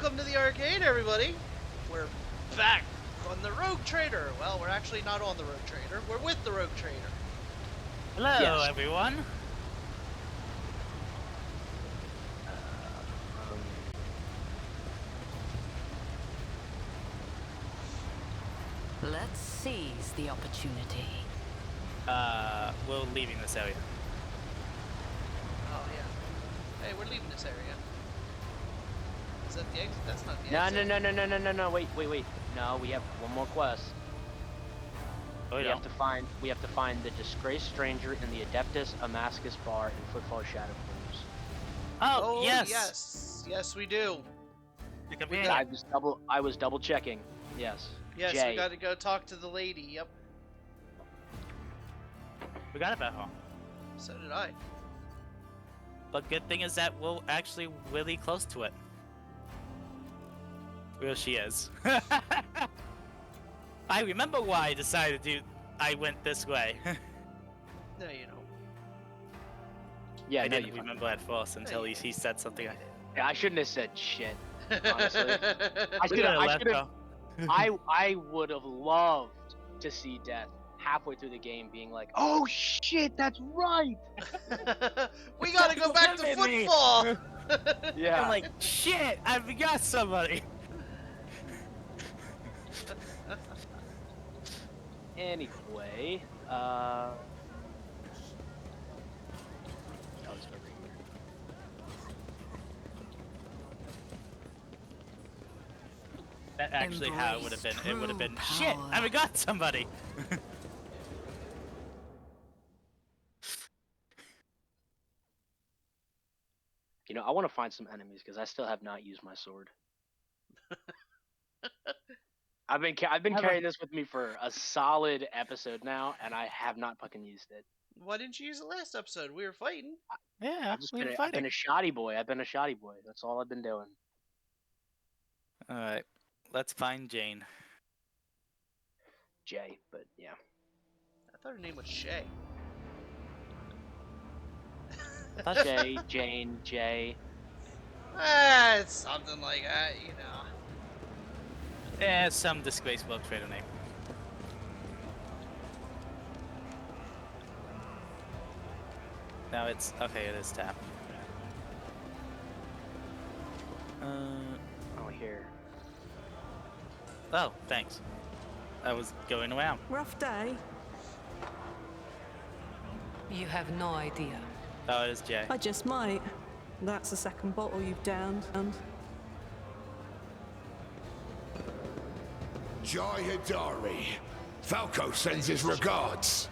Welcome to the arcade, everybody. We're back on the Rogue Trader. Well, we're actually not on the Rogue Trader. We're with the Rogue Trader. Hello, everyone. Let's seize the opportunity. We're leaving this area. Oh, yeah. Hey, we're leaving this area. Is that the exit? That's not the No, exit. no. Wait. No, we have one more quest. Oh, We have to find the disgraced stranger in the Adeptus Amascus bar in Footfall Shadow Rooms. Oh, yes. Yes, we do. The companion. I was double checking. Yes. Yes, Jay. we got to go talk to the lady. Yep. We got it back home. So did I. But good thing is that we're actually really close to it. Where she is. I remember why I decided I went this way. No, you don't. Yeah, I no, didn't remember at first until he said something. I shouldn't have said shit. Honestly, I would have loved to see Death halfway through the game being like, "Oh shit, that's right." We gotta go back to Footfall. Yeah. I'm like, shit, I forgot somebody. Anyway, oh, it's over here. That actually how it would have been. It would have been, shit, I forgot somebody. You know, I want to find some enemies because I still have not used my sword. I've been carrying this with me for a solid episode now, and I have not fucking used it. Why didn't you use it last episode? We were fighting. Yeah, I've been a shoddy boy. That's all I've been doing. Alright, let's find Jane. Jay, but yeah. I thought her name was Shay. Shay, Jane, Jay. It's something like that, you know. Yeah, some disgraced world trader name. Now it's okay. It is tap. Oh, here. Oh, thanks. I was going around. Rough day. You have no idea. Oh, it is Jay. I just might. That's the second bottle you've downed. Jai Hidari. Falco sends his regards.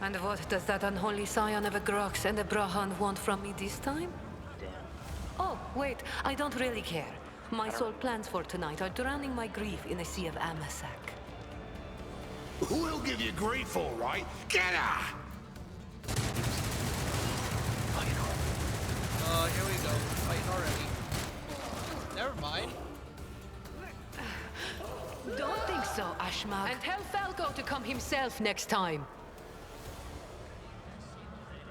And what does that unholy scion of a Grox and a Brahan want from me this time? Damn. Oh, wait, I don't really care. My sole plans for tonight are drowning my grief in a sea of Amasak. We'll give you grief, all right. Get her! Oh, here we go. Fighting already. Never mind. Don't think so, Ashmag. And tell Falco to come himself next time.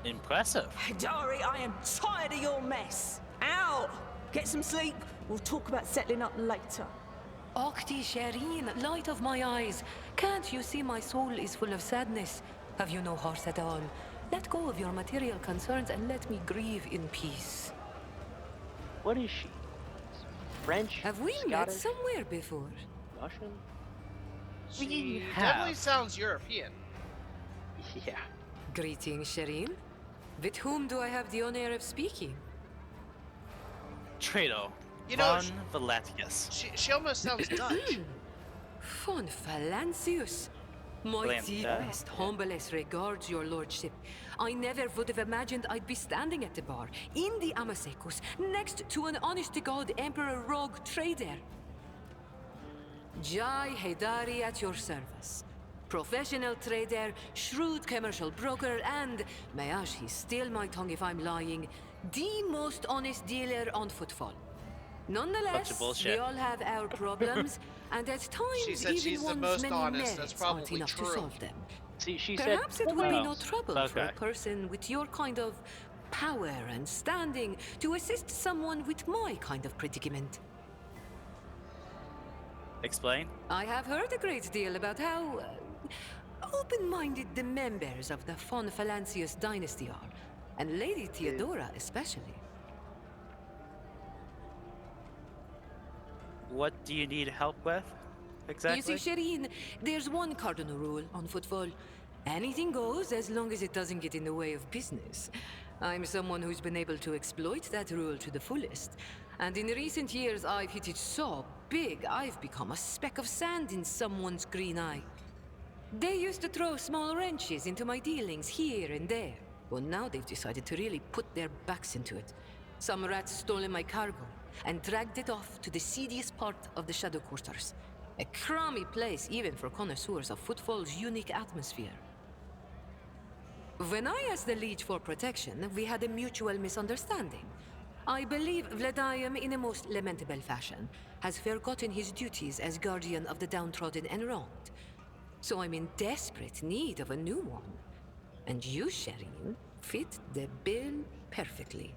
Impressive. Hidari, I am tired of your mess. Out! Get some sleep. We'll talk about settling up later. Okti Shireen, light of my eyes. Can't you see my soul is full of sadness? Have you no horse at all? Let go of your material concerns and let me grieve in peace. What is she? French? Have we met somewhere before? Russian? She definitely sounds European. Yeah. Greetings, Shireen. With whom do I have the honor of speaking? Trader. You know, Von Valatius. she almost sounds Dutch. Von Valancius. My Blam- deepest, humblest regards, your lordship. I never would have imagined I'd be standing at the bar, in the Amasekus, next to an honest-to-God Emperor Rogue Trader. Jai Hidari at your service. Professional trader, shrewd commercial broker, and, may he steal my tongue if I'm lying, the most honest dealer on Footfall. Nonetheless, bullshit. we all have our problems, and at times She said even she's the one's most many honest. That's merits aren't probably enough true. to solve them. See, she Perhaps said. it would be no Oh, trouble for a okay. person with your kind of power and standing to assist someone with my kind of predicament. Explain. I have heard a great deal about how open-minded the members of the von Valancius dynasty are, and Lady Theodora especially. What do you need help with, exactly? You see, Shireen, there's one cardinal rule on Footfall. Anything goes as long as it doesn't get in the way of business. I'm someone who's been able to exploit that rule to the fullest. And in recent years, I've hit it so big, I've become a speck of sand in someone's green eye. They used to throw small wrenches into my dealings here and there. Well, now they've decided to really put their backs into it. Some rats stolen my cargo and dragged it off to the seediest part of the Shadow Quarters. A crummy place even for connoisseurs of Footfall's unique atmosphere. When I asked the Liege for protection, we had a mutual misunderstanding. I believe Vladium, in a most lamentable fashion, has forgotten his duties as guardian of the downtrodden and wronged. So I'm in desperate need of a new one. And you, Shireen, fit the bill perfectly.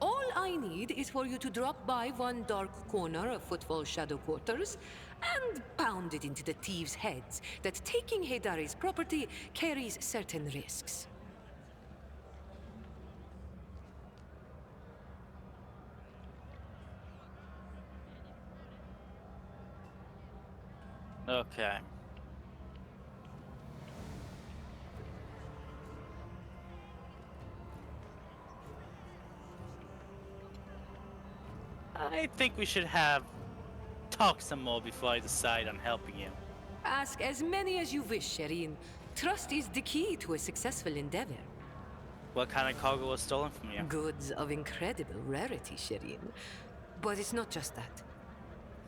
All I need is for you to drop by one dark corner of Footfall Shadow Quarters and pound it into the thieves' heads that taking Heydari's property carries certain risks. Okay. I think we should have talk some more before I decide on helping you. Ask as many as you wish, Shireen. Trust is the key to a successful endeavor. What kind of cargo was stolen from you? Goods of incredible rarity, Shireen. But it's not just that.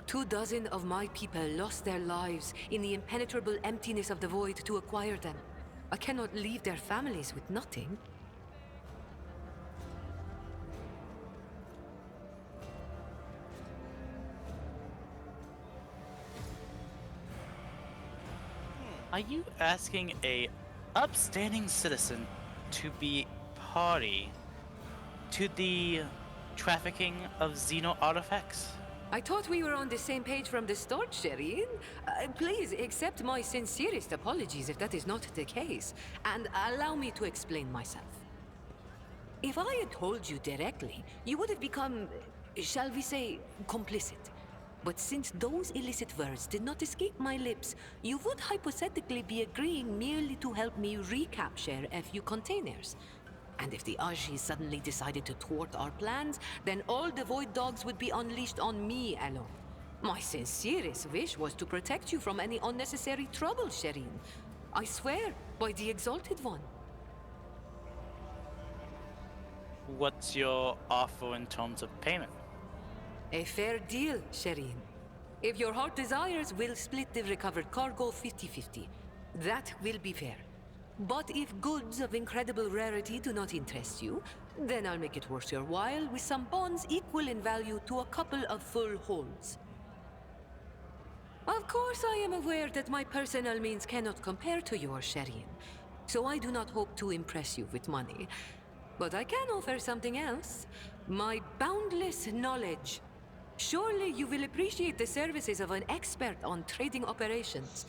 24 of my people lost their lives in the impenetrable emptiness of the void to acquire them. I cannot leave their families with nothing. Are you asking a upstanding citizen to be party to the trafficking of Xeno artifacts? I thought we were on the same page from the start, Shireen. Please accept my sincerest apologies if that is not the case, and allow me to explain myself. If I had told you directly, you would have become, shall we say, complicit. But since those illicit words did not escape my lips, you would hypothetically be agreeing merely to help me recapture a few containers. And if the Ajis suddenly decided to thwart our plans, then all the Void Dogs would be unleashed on me alone. My sincerest wish was to protect you from any unnecessary trouble, Shireen. I swear, by the Exalted One. What's your offer in terms of payment? A fair deal, Shireen. If your heart desires, we'll split the recovered cargo 50-50. That will be fair. But if goods of incredible rarity do not interest you, then I'll make it worth your while with some bonds equal in value to a couple of full holds. Of course, I am aware that my personal means cannot compare to yours, Shireen, so I do not hope to impress you with money. But I can offer something else. My boundless knowledge. Surely you will appreciate the services of an expert on trading operations.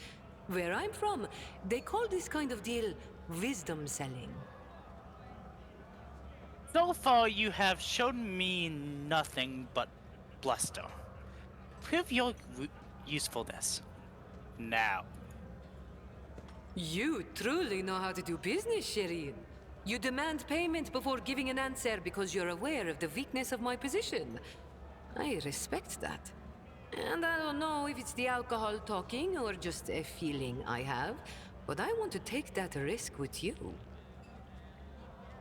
Where I'm from, they call this kind of deal wisdom selling. So far, you have shown me nothing but bluster. Prove your usefulness. Now. You truly know how to do business, Shireen. You demand payment before giving an answer because you're aware of the weakness of my position. I respect that. And I don't know if it's the alcohol talking or just a feeling I have, but I want to take that risk with you.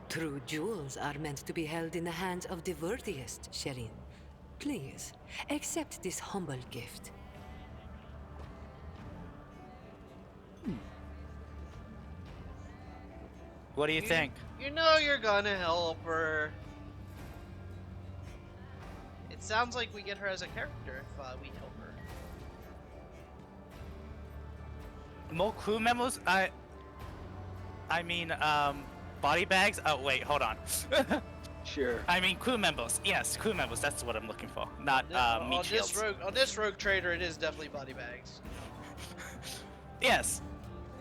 True jewels are meant to be held in the hands of the worthiest, Shireen. Please, accept this humble gift. What do you think? You know you're gonna help her. It sounds like we get her as a character if we help her. More crew members? I mean, body bags? Oh, wait, hold on. Sure. I mean, crew members. Yes, crew members. That's what I'm looking for. Not meat on shields. this rogue trader, it is definitely body bags. Yes.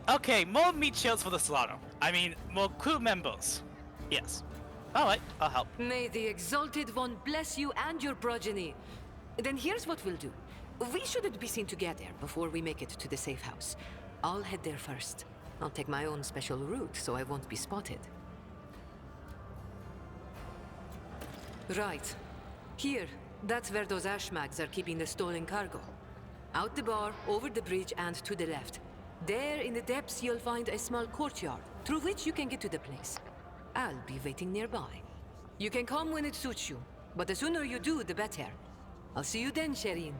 Okay, more meat shields for the slaughter. I mean, more crew members. Yes. Alright, I'll help. May the Exalted One bless you and your progeny. Then here's what we'll do. We shouldn't be seen together before we make it to the safe house. I'll head there first. I'll take my own special route so I won't be spotted. Right. Here, that's where those ashmags are keeping the stolen cargo. Out the bar, over the bridge, and to the left. There in the depths you'll find a small courtyard, through which you can get to the place. I'll be waiting nearby. You can come when it suits you, but the sooner you do, the better. I'll see you then, Shireen.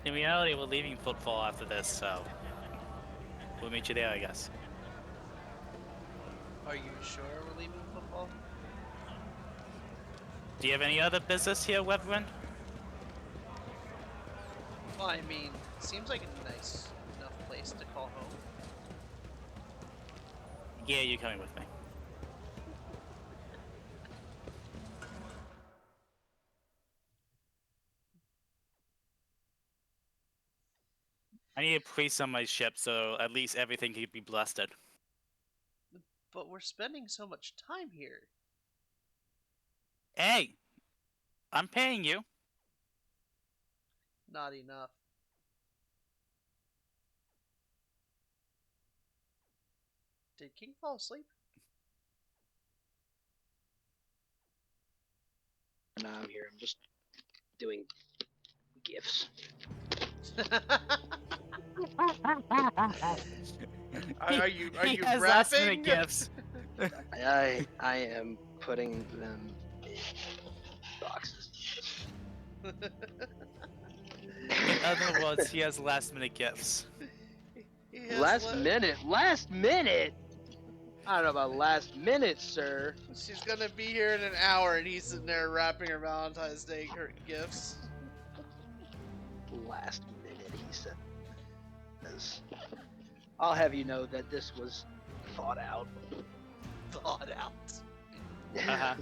In reality, we're leaving Footfall after this, so we'll meet you there, I guess. Are you sure we're leaving football? Do you have any other business here, Reverend? Well, I mean, it seems like a nice enough place to call home. Yeah, you're coming with me. I need a priest on my ship, so at least everything can be blasted. But we're spending so much time here. Hey! I'm paying you. Not enough. Did King fall asleep? No, I'm here. I'm just doing gifts. Are you He has last-minute rapping? gifts. I am putting them in boxes. In other words, he has last-minute gifts. He has Last minute? I don't know about last minute, sir. She's gonna be here in an hour, and he's sitting there wrapping her Valentine's Day gifts. Last minute, he said. I'll have you know that this was thought out. Thought out. Uh-huh.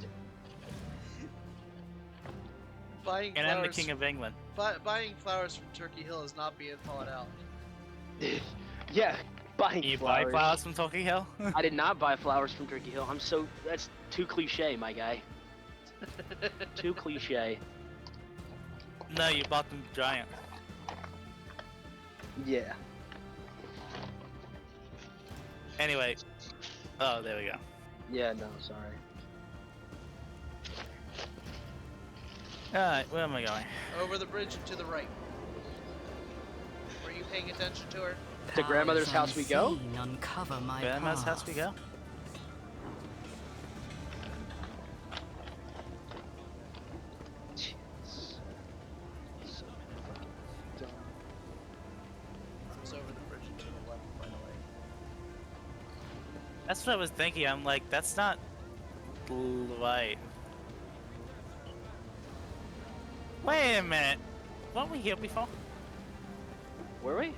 Buying And flowers. I'm the King of England. Buying flowers from Turkey Hill is not being thought out. Yeah, buying You flowers. buy flowers from Turkey Hill? I did not buy flowers from Turkey Hill. That's too cliche, my guy. Too cliche. No, you bought them giant. Yeah. Anyway. Oh, there we go. Yeah, no, sorry. Alright, where am I going? Over the bridge and to the right. Were you paying attention to her? To grandmother's house we go? Uncover my Grandma's house we go? It's over the bridge and to the left, by the way. That's what I was thinking. I'm like, that's not right. Wait a minute. Weren't we here before? Were we?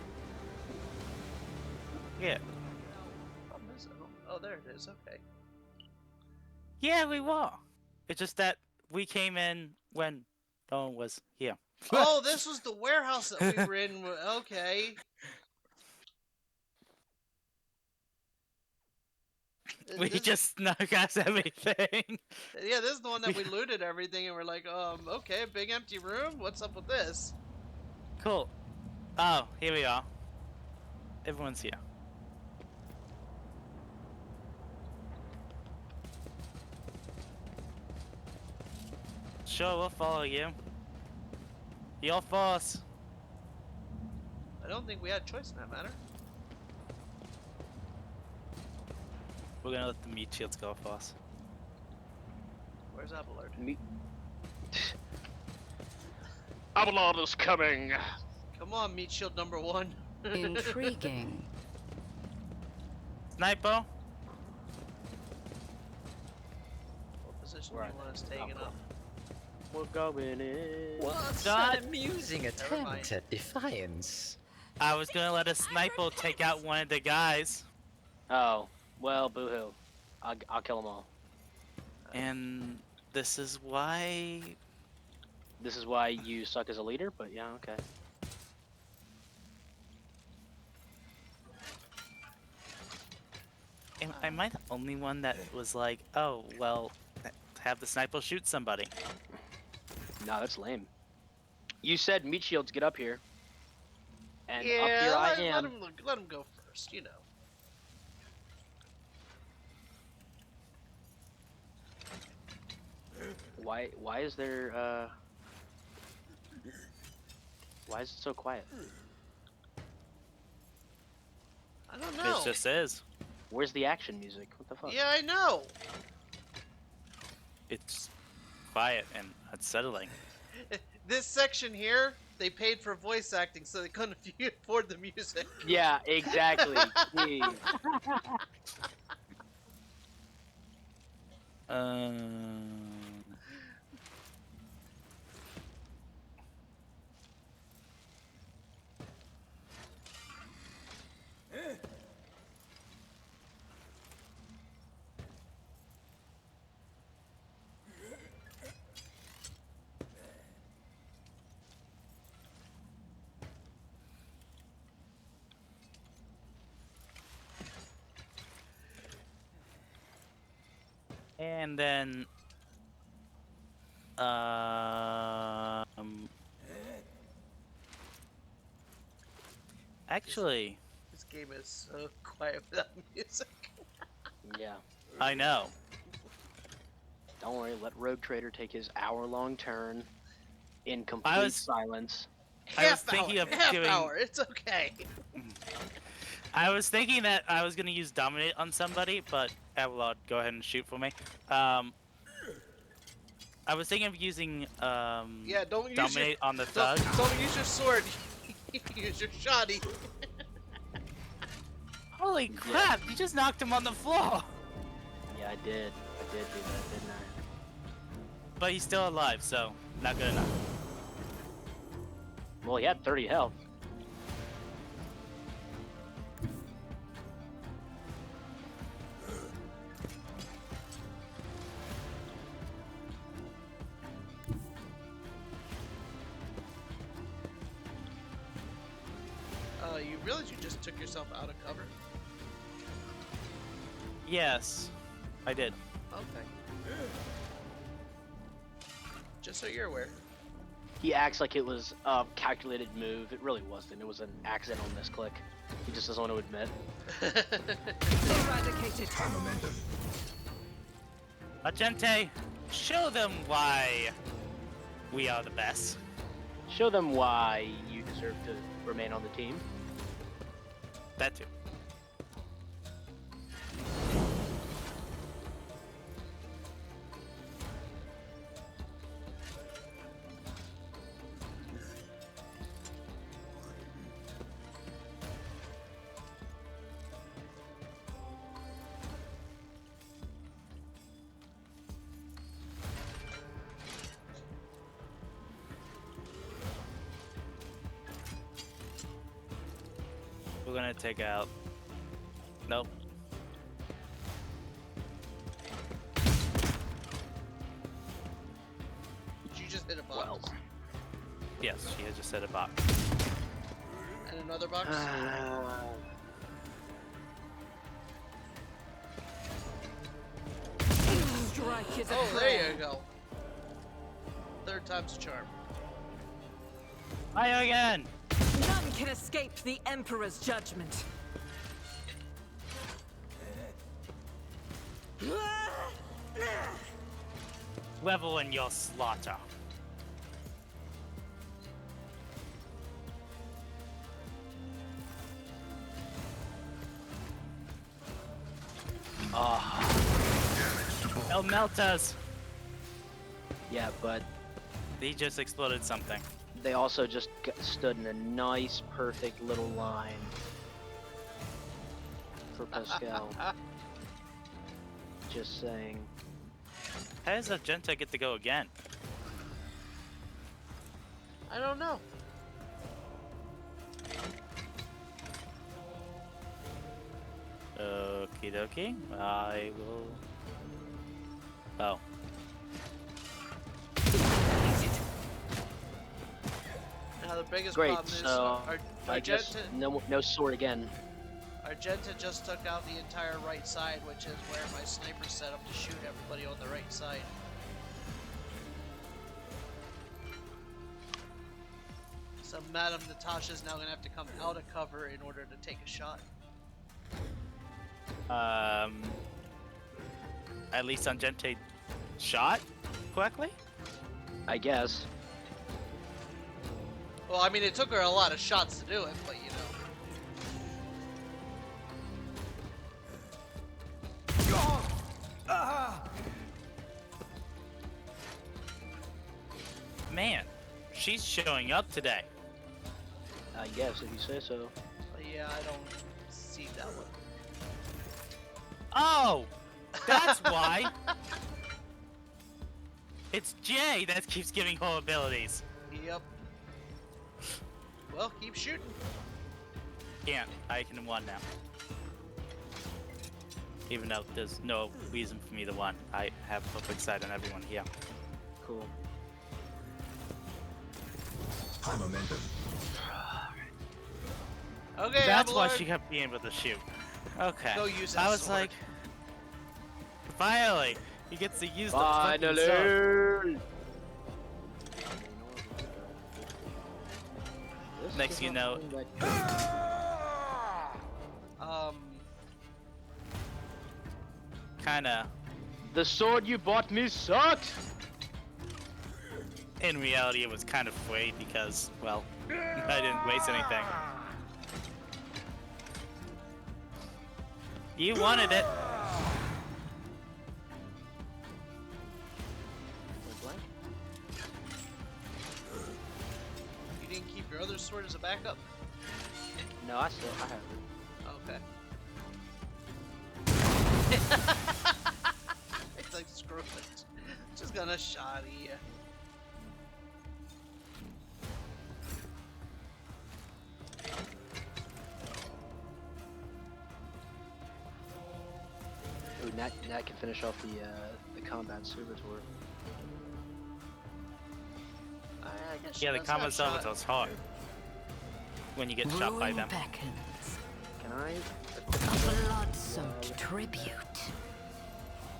Yeah. Oh, there it is. Okay. Yeah, we were. It's just that we came in when no one was here. Oh, this was the warehouse that we were in. Okay. We This- just snuck us everything. Yeah, this is the one that we looted everything, and we're like, okay, big empty room. What's up with this? Cool. Oh, here we are. Everyone's here. Sure, we'll follow you. Your force. I don't think we had a choice in that matter. We're gonna let the meat shields go for us. Where's Abelard? Abelard is coming. Come on, meat shield number 1. Intriguing. Sniper? What position Right. do you want us taking up? We're going in. What God. an amusing Never mind. attempt at defiance. I was gonna let a sniper take out one of the guys. Oh, well, boo-hoo. I'll kill them all. And this is why. This is why you suck as a leader, but yeah, okay. Am I the only one that was like, oh, well, have the sniper shoot somebody? No, that's lame. You said meat shields get up here. And up Yeah, here I let am. let him go first. You know. Why is there why is it so quiet? I don't know. It just is. Where's the action music? What the fuck? Yeah, I know. It's quiet and unsettling. This section here, they paid for voice acting, so they couldn't afford the music. Yeah, exactly. Jeez. And then, actually, This game is so quiet without music. Yeah. I know. Don't worry, let Rogue Trader take his hour-long turn in complete silence. I was thinking of half doing- hour. It's okay. I was thinking that I was gonna use Dominate on somebody, but Avalon, go ahead and shoot for me. I was thinking of using Yeah, don't use Dominate on the thug. Don't use your sword. Use your shoddy. Holy crap! You just knocked him on the floor. Yeah, I did. I did do that, didn't I? But he's still alive, so not good enough. Well, he had 30 health. You realize you just took yourself out of cover? Yes, I did. Okay. Just so you're aware. He acts like it was a calculated move. It really wasn't. It was an accidental misclick. He just doesn't want to admit. Eradicated. Agente, show them why we are the best. Show them why you deserve to remain on the team. That too. We're gonna take out. Nope. Did you just hit a box? Well. Yes, she has just hit a box. And another box? Strike is a Oh, there prayer. you go. Third time's a charm. Fire again! None can escape the Emperor's judgment. Level in your slaughter. El Meltas! Yeah, but He just exploded something. they also just stood in a nice, perfect little line for Pascal. Just saying. How does Agente get to go again? I don't know. Okie dokie. I will. Oh. Now the biggest Great. problem is So I Argenta, guess no sword again. Argenta just took out the entire right side, which is where my sniper's set up to shoot everybody on the right side. So Madame Natasha's now gonna have to come out of cover in order to take a shot. At least Argente shot correctly? I guess. Well, I mean, it took her a lot of shots to do it, but you know. Man, she's showing up today. I guess if you say so. But yeah, I don't see that one. Oh! That's why! It's Jay that keeps giving whole abilities. Yep. Well, keep shooting. Can't. I can one now. Even though there's no reason for me to one. I have perfect sight on everyone here. Cool. High momentum. Okay, That's why Abelard. she kept being able to shoot. Okay. Go use that I was sword. like, finally, he gets to use the fucking sword. Finally! Next you know, kinda. The sword you bought me sucked! In reality, it was kind of free because, well, I didn't waste anything. You wanted it. You didn't keep your other sword as a backup? No, I have it. Okay. It's like, screw it. Just gonna shot you. Ooh, Nat can finish off the combat servitor. I guess she Yeah, the does have combat shot. servitor's hard when you get shot by Ruin them. beckons. Can I? A blood-soaked tribute.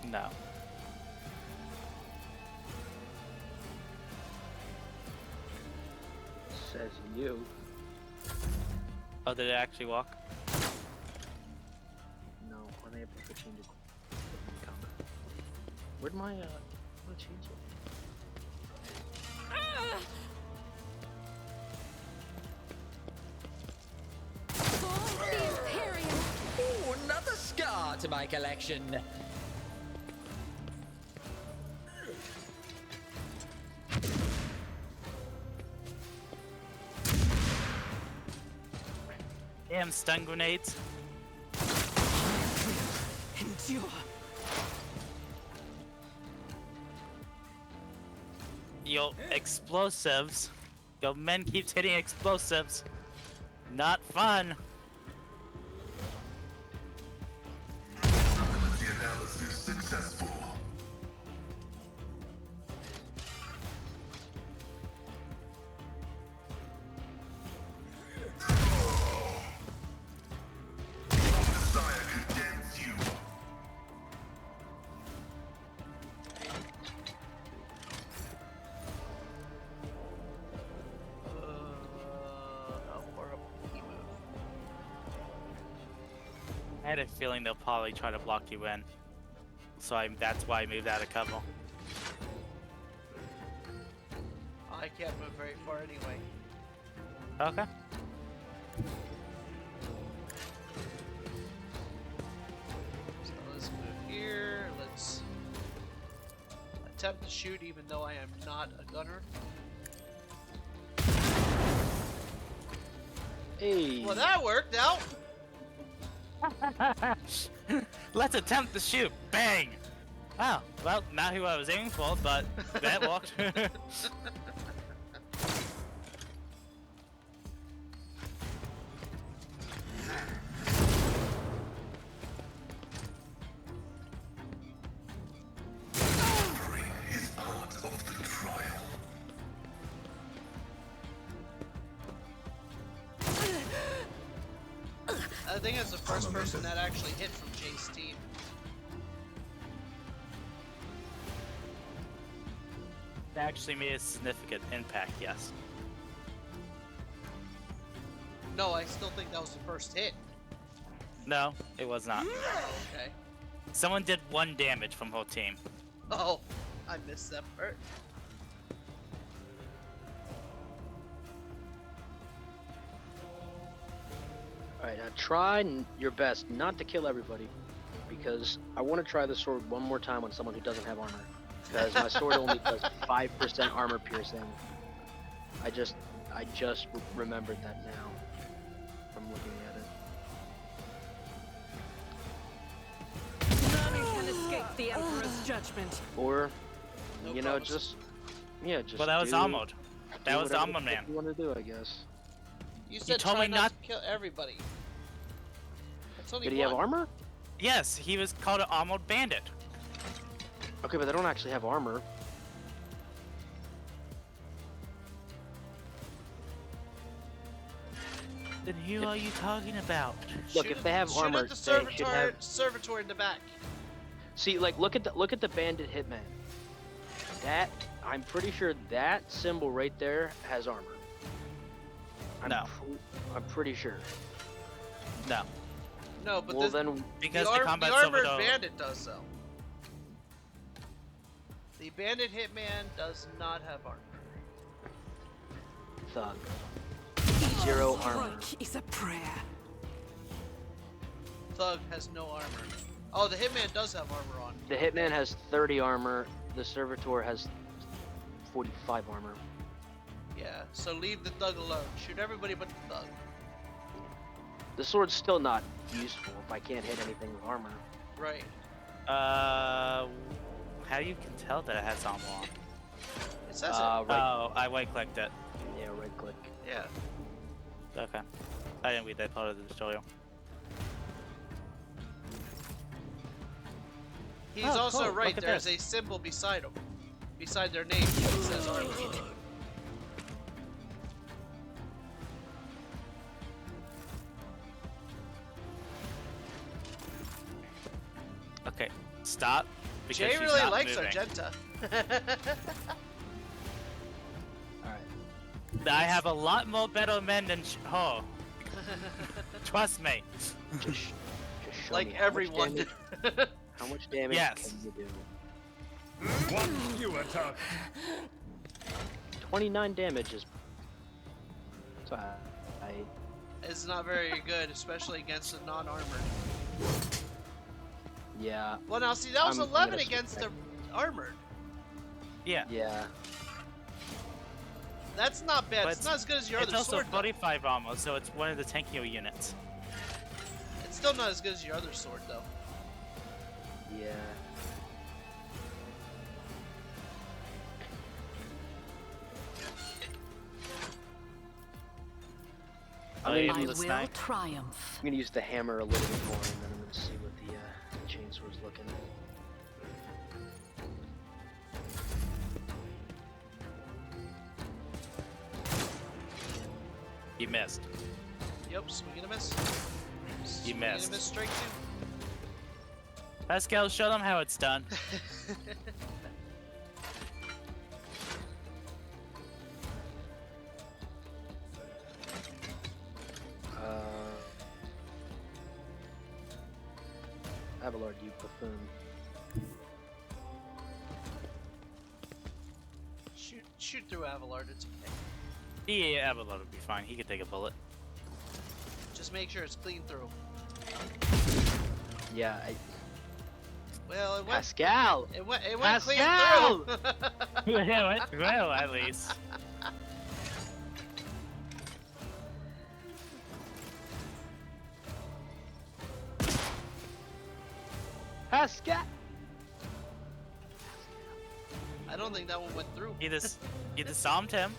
No. Says you. Oh, did it actually walk? No, unable to change it. Combat. Where'd my chainsaw? Ooh, another scar to my collection. Damn stun grenades. Endure. Your explosives. Your men keeps hitting explosives. Not fun. Ability analysis successful. Messiah condemns you. Horrible move. I had a feeling they'll probably try to block you in. So that's why I moved out of cover. I can't move very far anyway. Okay. So let's move here. Let's attempt to shoot even though I am not a gunner. Hey. Well, that worked out. Let's attempt to shoot. Bang! Oh, well, not who I was aiming for, but that worked. I think it's the first I'm a person member. that actually hit from Jay's team. That actually made a significant impact, yes. No, I still think that was the first hit. No, it was not. Okay. Someone did 1 damage from whole team. Oh, I missed that part. Alright, now try your best not to kill everybody, because I want to try the sword one more time on someone who doesn't have armor. Because my sword only does 5% armor piercing. I just remembered that now from looking at it. None can escape the Emperor's judgment. Or, No you know, promises. just. Well, that was do- Armored. That do was whatever Armored the fuck Man. you want to do, I guess. You said told try me not not- to kill everybody. That's only Did he have one. armor? Yes, he was called an Armored Bandit. Okay, but they don't actually have armor. Then who are you talking about? Look, Shoot if they have shoot armor, at the they should servitor, have. servitor in the back. See, like, look at the bandit hitman. That I'm pretty sure that symbol right there has armor. No. I'm pretty sure. No, No, but Well, the, then because the, the the combat armored servitor. bandit does though. The bandit hitman does not have armor. thug. 0 armor. Strike is a prayer. Thug has no armor. Oh, the hitman does have armor on. The hitman has 30 armor. The servitor has 45 armor. Yeah, so leave the thug alone. Shoot everybody but the thug. The sword's still not useful if I can't hit anything with armor. Right. How you can tell that it has armor on? It says Right. Oh, I right-clicked it. Yeah, right click. it. Yeah. Okay. I didn't read that part of the tutorial. He's Oh, also cool. right. Look at There's this. a symbol beside him. Beside their name, it says armor. Okay, stop. Because Jay she's really not likes moving. Argenta. Alright. I have a lot more better men than oh. Trust me. Just show Like me how much everyone. damage- How much damage Yes. can you do? One fewer target. 29 damage is. So I It's not very good, especially against the non-armored. yeah, Well, now see, that was I'm 11 gonna against the suspect- armored. Yeah. yeah. That's not bad. But It's not as good as your It's other also sword. though. 45 armor, so it's one of the tankier units. It's still not as good as your other sword, though. Yeah. I'm I gonna, I use, will snipe. triumph. I'm gonna use the hammer a little bit more, and then I'm gonna see what the chainsaw's looking at. You missed. Yep, swing and a miss. You Swing and a missed. miss, strike Pascal, show them how it's done. two. Abelard, you buffoon. Shoot through Avalard, it's okay. Yeah, Avalon would be fine. He could take a bullet. Just make sure it's clean through. Yeah, Well, it went. Pascal! It went Pascal! clean through. well, at least. Pascal! I don't think that one went through. You disarmed him.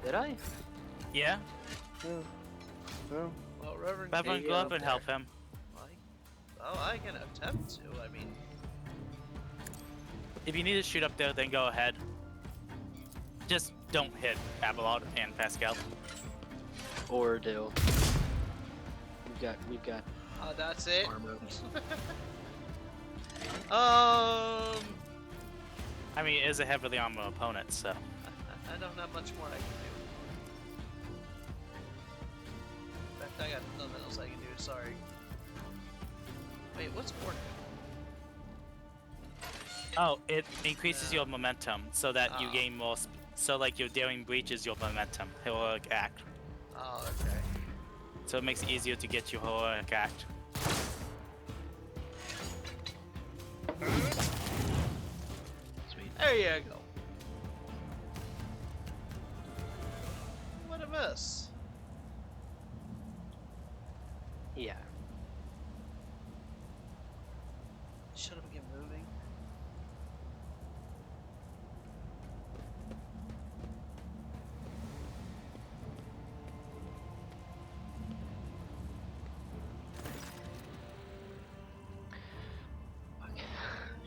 Did I? Yeah. Well, Well, Reverend Everyone King, go up and help him. I can attempt to. I mean, If you need to shoot up there, then go ahead. Just don't hit Avalon and Pascal. or do. we've got That's it. armor. I mean, it is a heavily armored opponent, so. I don't have much more I can do. In fact, I got nothing else I can do, sorry. Wait, what's more? Oh, it increases your momentum so that you gain more. So, like, your daring breach is your momentum, heroic act. Oh, okay. So it makes it easier to get your heroic act. Sweet. There you go. What a miss. Yeah. Shut up and get moving.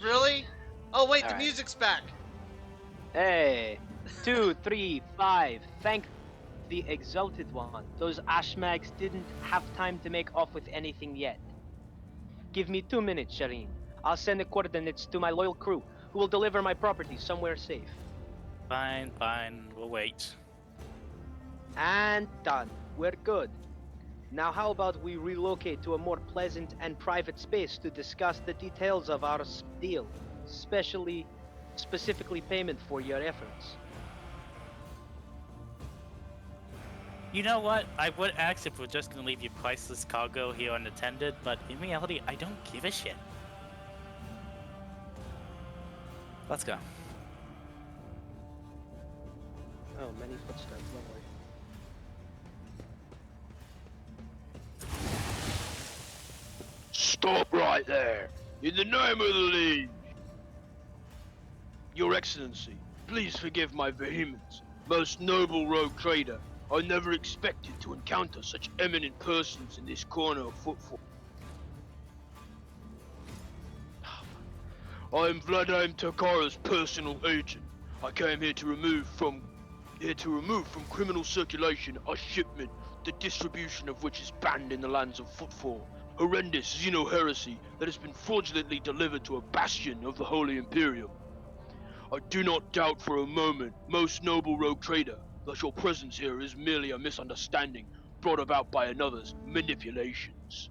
Really? Oh wait, the Alright. music's back. Hey, 2, 3, 5. Thank the Exalted One. Those Ashmags didn't have time to make off with anything yet. Give me 2 minutes, Shireen. I'll send the coordinates to my loyal crew, who will deliver my property somewhere safe. Fine, fine, we'll wait. And done. We're good. Now how about we relocate to a more pleasant and private space to discuss the details of our deal, specifically payment for your efforts. You know what? I would ask if we're just gonna leave your priceless cargo here unattended, but in reality, I don't give a shit. Let's go. Oh, many footsteps, lovely. Stop right there! In the name of the Liege! Your Excellency, please forgive my vehemence. Most noble rogue trader, I never expected to encounter such eminent persons in this corner of Footfall. I am Vladimir Takara's personal agent. I came here to remove from criminal circulation a shipment, the distribution of which is banned in the lands of Footfall. Horrendous xeno-heresy that has been fraudulently delivered to a bastion of the Holy Imperium. I do not doubt for a moment, most noble rogue trader, that your presence here is merely a misunderstanding brought about by another's manipulations.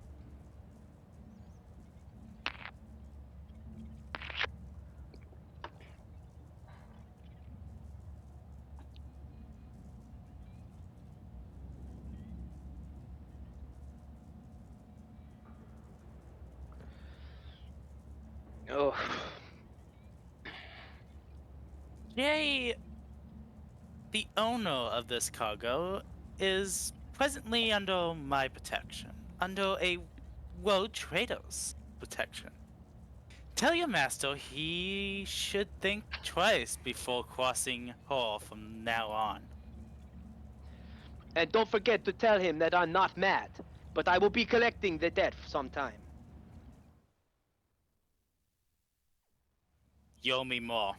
Oh. Jay, the owner of this cargo, is presently under my protection, under a world trader's protection. Tell your master he should think twice before crossing her from now on. And don't forget to tell him that I'm not mad, but I will be collecting the debt sometime. You owe me more.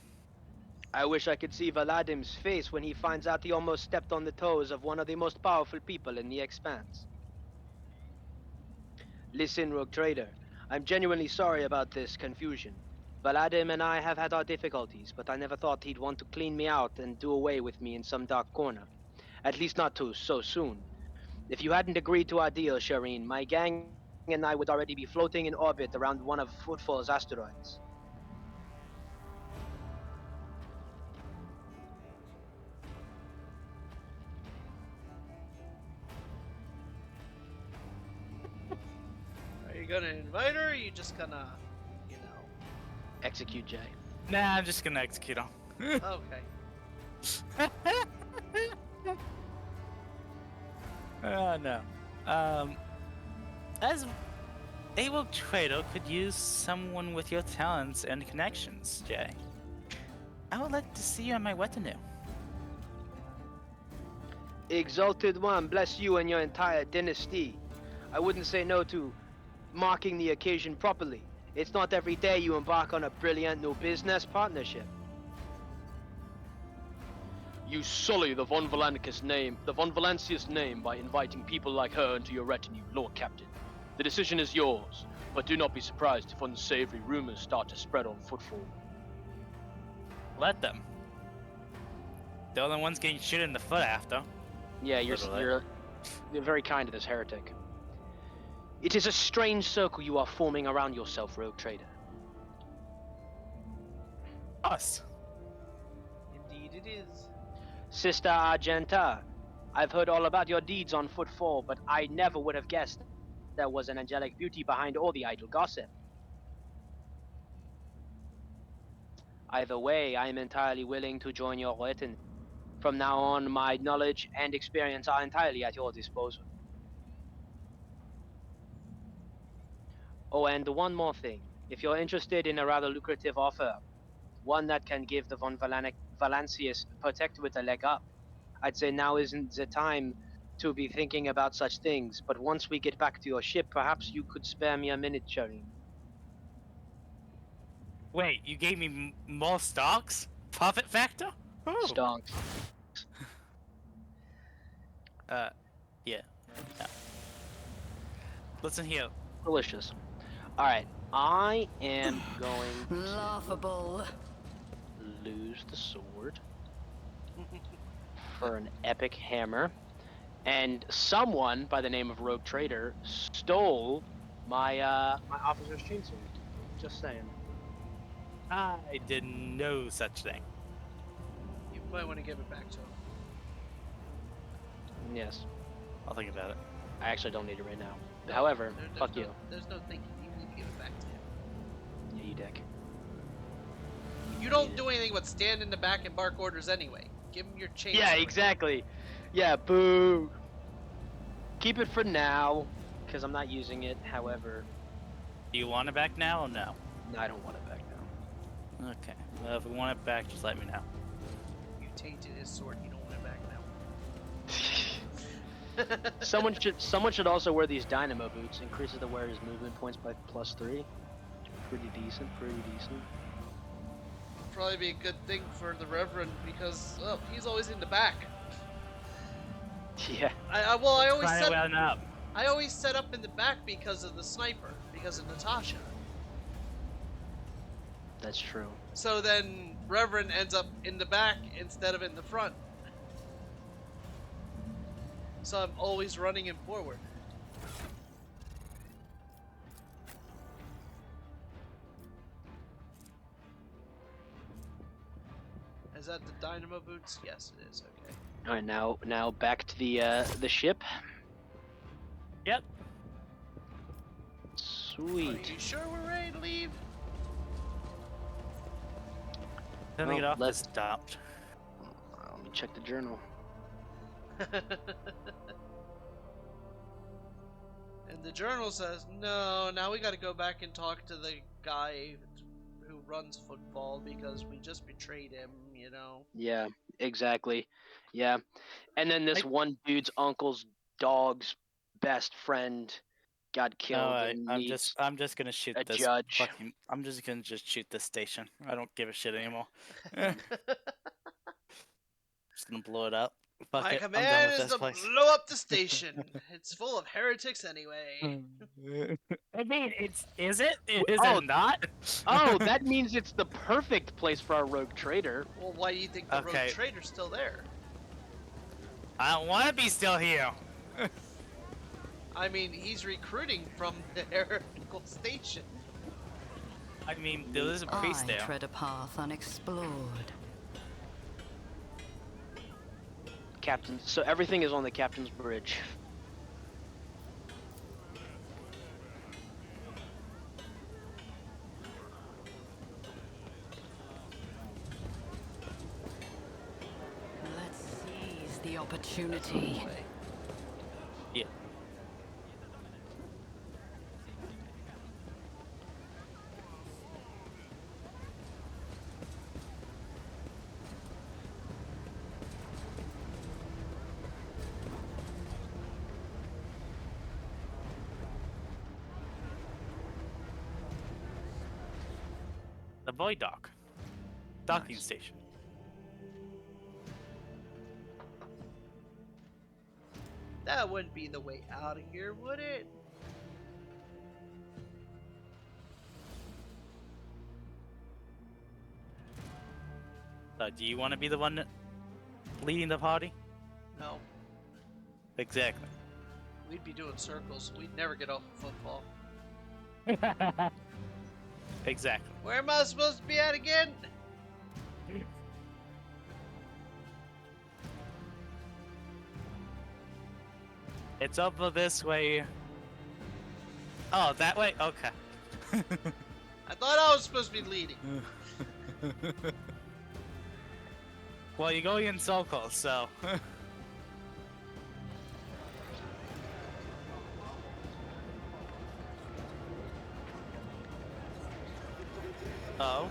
I wish I could see Valadim's face when he finds out he almost stepped on the toes of one of the most powerful people in the Expanse. Listen, Rogue Trader, I'm genuinely sorry about this confusion. Valadim and I have had our difficulties, but I never thought he'd want to clean me out and do away with me in some dark corner. At least not so soon. If you hadn't agreed to our deal, Shireen, my gang and I would already be floating in orbit around one of Footfall's asteroids. Are you gonna invite her, or are you just gonna, Execute Jay. Nah, I'm just gonna execute him. Okay. Oh no. As a world trader could use someone with your talents and connections, Jay. I would like to see you in my retinue. Exalted One, bless you and your entire dynasty. I wouldn't say no to marking the occasion properly. It's not every day you embark on a brilliant new business partnership. You sully the Von Valancius name by inviting people like her into your retinue, Lord Captain. The decision is yours, but do not be surprised if unsavory rumors start to spread on Footfall. Let them. They're the ones getting shit in the foot after. Yeah, Literally. you're very kind to this heretic. It is a strange circle you are forming around yourself, rogue trader. Us. Indeed it is. Sister Argenta, I've heard all about your deeds on Footfall, but I never would have guessed there was an angelic beauty behind all the idle gossip. Either way, I am entirely willing to join your retinue. From now on, my knowledge and experience are entirely at your disposal. Oh, and one more thing. If you're interested in a rather lucrative offer, one that can give the von Valancius protect with a leg up, I'd say now isn't the time to be thinking about such things, but once we get back to your ship, perhaps you could spare me a minute, Charin. Wait, you gave me more stocks? Profit factor? Ooh. Stonks. Yeah. Listen here. Delicious. Alright, I am going to Laughable. lose the sword for an epic hammer. And someone by the name of Rogue Trader stole my my officer's chainsword. Just saying. I did no such thing. You might want to give it back to him. Yes. I'll think about it. I actually don't need it right now. However, fuck you. There's no thinking. You need to give it back to him. Yeah, you dick. You don't do anything but stand in the back and bark orders anyway. Give him your chain. Yeah, exactly. Yeah, boo. Keep it for now, because I'm not using it. However, Do you want it back now or no? no, I don't want it back now. Okay. Well, if we want it back, just let me know. You tainted his sword. You don't want it back now. Someone should also wear these dynamo boots. Increases the wearer's movement points by +3. Pretty decent. Probably be a good thing for the Reverend because he's always in the back. Yeah. I always set up in the back because of the sniper, because of Natasha. That's true. So then Reverend ends up in the back instead of in the front. So I'm always running him forward. Is that the dynamo boots? Yes, it is. Okay. All right, now back to the ship. Yep. Sweet. Are you sure we're ready to leave? Let me Well, get off let's- this dump. Let me check the journal. And the journal says, no, now we gotta go back and talk to the guy who runs Footfall because we just betrayed him, you know? Yeah, exactly. Yeah, and then this one dude's uncle's dog's best friend got killed. Alright, and I'm needs just gonna shoot a this judge. I'm just gonna shoot this station. I don't give a shit anymore. Just gonna blow it up. Fuck My it. I'm done command with is this to place. blow up the station. It's full of heretics anyway. I mean, is it? Is Oh. it not? Oh, that means it's the perfect place for our rogue trader. Well, why do you think the Okay. rogue trader's still there? I don't want to be still here. I mean, he's recruiting from the heretical station. I mean, there is a priest I there. tread a path unexplored. Captain, so everything is on the captain's bridge. Let's seize the opportunity. Yeah. The void dock. Docking Nice. station. That wouldn't be the way out of here, would it? Do you want to be the one leading the party? No, Exactly. we'd be doing circles. We'd never get off of football. Exactly. Where am I supposed to be at again? It's over this way. Oh, that way? Okay. I thought I was supposed to be leading. Well, you're going in circles, so. Oh.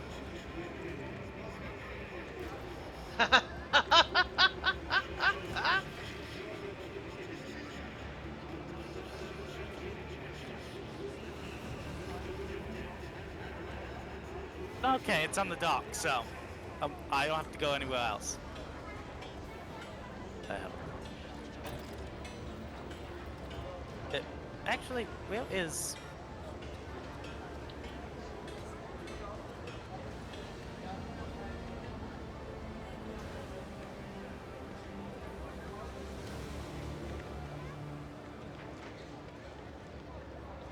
Okay, it's on the dock, so I don't have to go anywhere else. Actually, where is?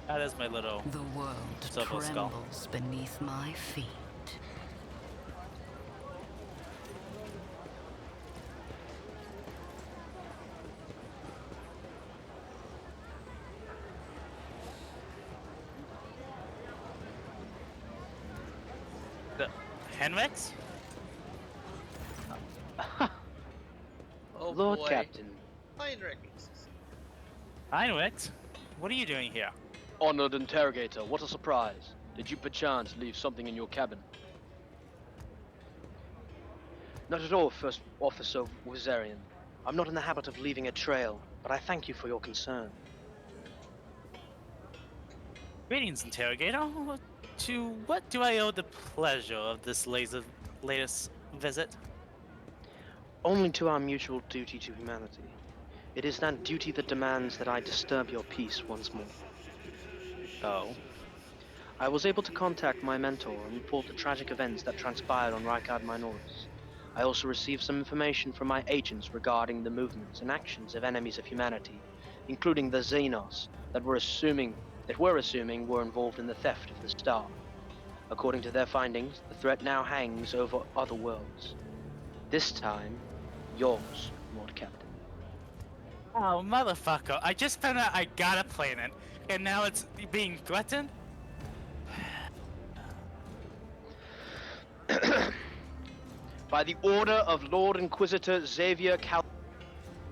That is my little. The world Silver skull. trembles beneath my feet. The Henrix? Oh Lord boy. Captain, Heinrich. Henrix? What are you doing here? Honored interrogator, what a surprise. Did you perchance leave something in your cabin? not at all, First Officer Wizarian. I'm not in the habit of leaving a trail, but I thank you for your concern. Greetings, interrogator. To what do I owe the pleasure of this latest visit? Only to our mutual duty to humanity. It is that duty that demands that I disturb your peace once more. Oh. I was able to contact my mentor and report the tragic events that transpired on Rykard Minoris. I also received some information from my agents regarding the movements and actions of enemies of humanity, including the Xenos that we're assuming were involved in the theft of the star. According to their findings, the threat now hangs over other worlds. This time, yours, Lord Captain. Oh, motherfucker. I just found out I got a planet, and now it's being threatened? By the order of Lord Inquisitor Xavier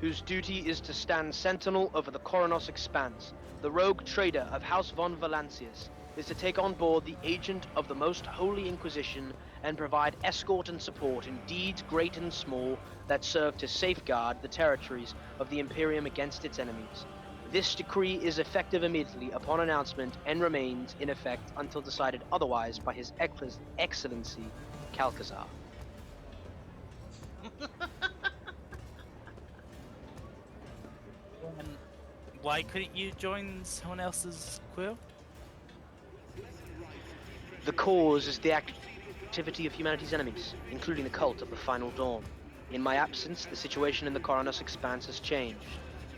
whose duty is to stand sentinel over the Coronos Expanse, the rogue trader of House von Valancius is to take on board the agent of the Most Holy Inquisition and provide escort and support in deeds great and small that serve to safeguard the territories of the Imperium against its enemies. This decree is effective immediately upon announcement and remains in effect until decided otherwise by His Excellency Calcazar. And why couldn't you join someone else's crew? The cause is the activity of humanity's enemies, including the cult of the Final Dawn. In my absence, the situation in the Coronos Expanse has changed.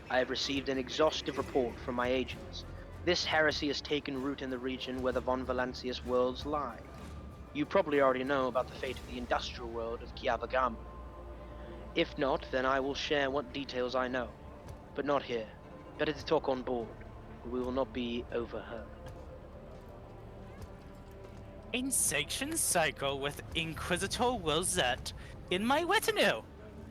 I have received an exhaustive report from my agents. This heresy has taken root in the region where the von Valancius worlds lie. You probably already know about the fate of the industrial world of Kiavagam. If not, then I will share what details I know. But not here. Better to talk on board, where we will not be overheard. Insatiation Psycho with Inquisitor Rosette in my retinue!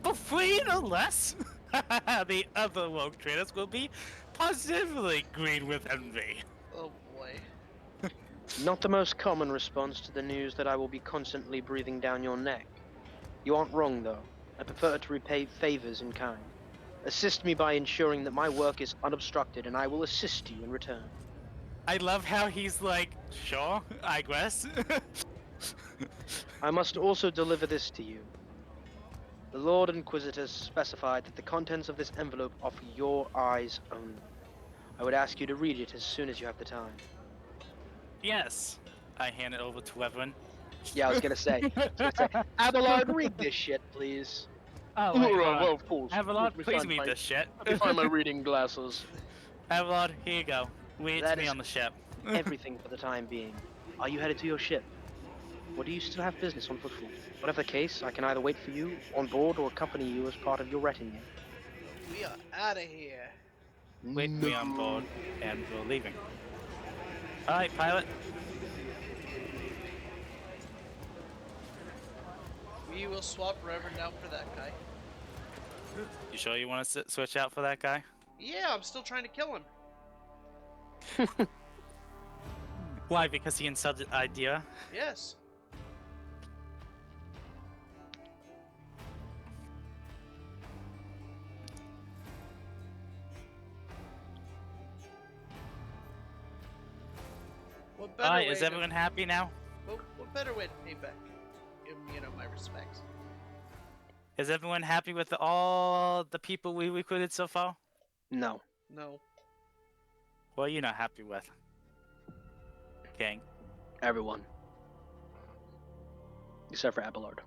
For free, no less! The other rogue traders will be positively green with envy. Oh boy. Not the most common response to the news that I will be constantly breathing down your neck. You aren't wrong, though. I prefer to repay favors in kind. Assist me by ensuring that my work is unobstructed, and I will assist you in return. I love how he's like, sure, I guess. I must also deliver this to you. The Lord Inquisitor specified that the contents of this envelope are for your eyes only. I would ask you to read it as soon as you have the time. Yes. I hand it over to Reverend. Yeah, I was gonna say. Abelard, read this shit, please. Oh, wait, hold on. Well, of course. Avalon, Let me please find read my- this shit. Let me find my reading glasses. Avalon, here you go. Read That to me is on the ship. Everything for the time being. Are you headed to your ship? Or do you still have business on Footfall? Whatever the case, I can either wait for you on board or accompany you as part of your retinue. We are out of here. Wait for me on board, and we're leaving. Alright, pilot. We will swap Reverend out for that guy. You sure you want to switch out for that guy? Yeah, I'm still trying to kill him. Why? Because he insulted idea? Yes. What better Alright, way is everyone happy now? what better way to pay back him, my respects? Is everyone happy with all the people we recruited so far? No. No. What are you not happy with? King. Everyone. Except for Abelard.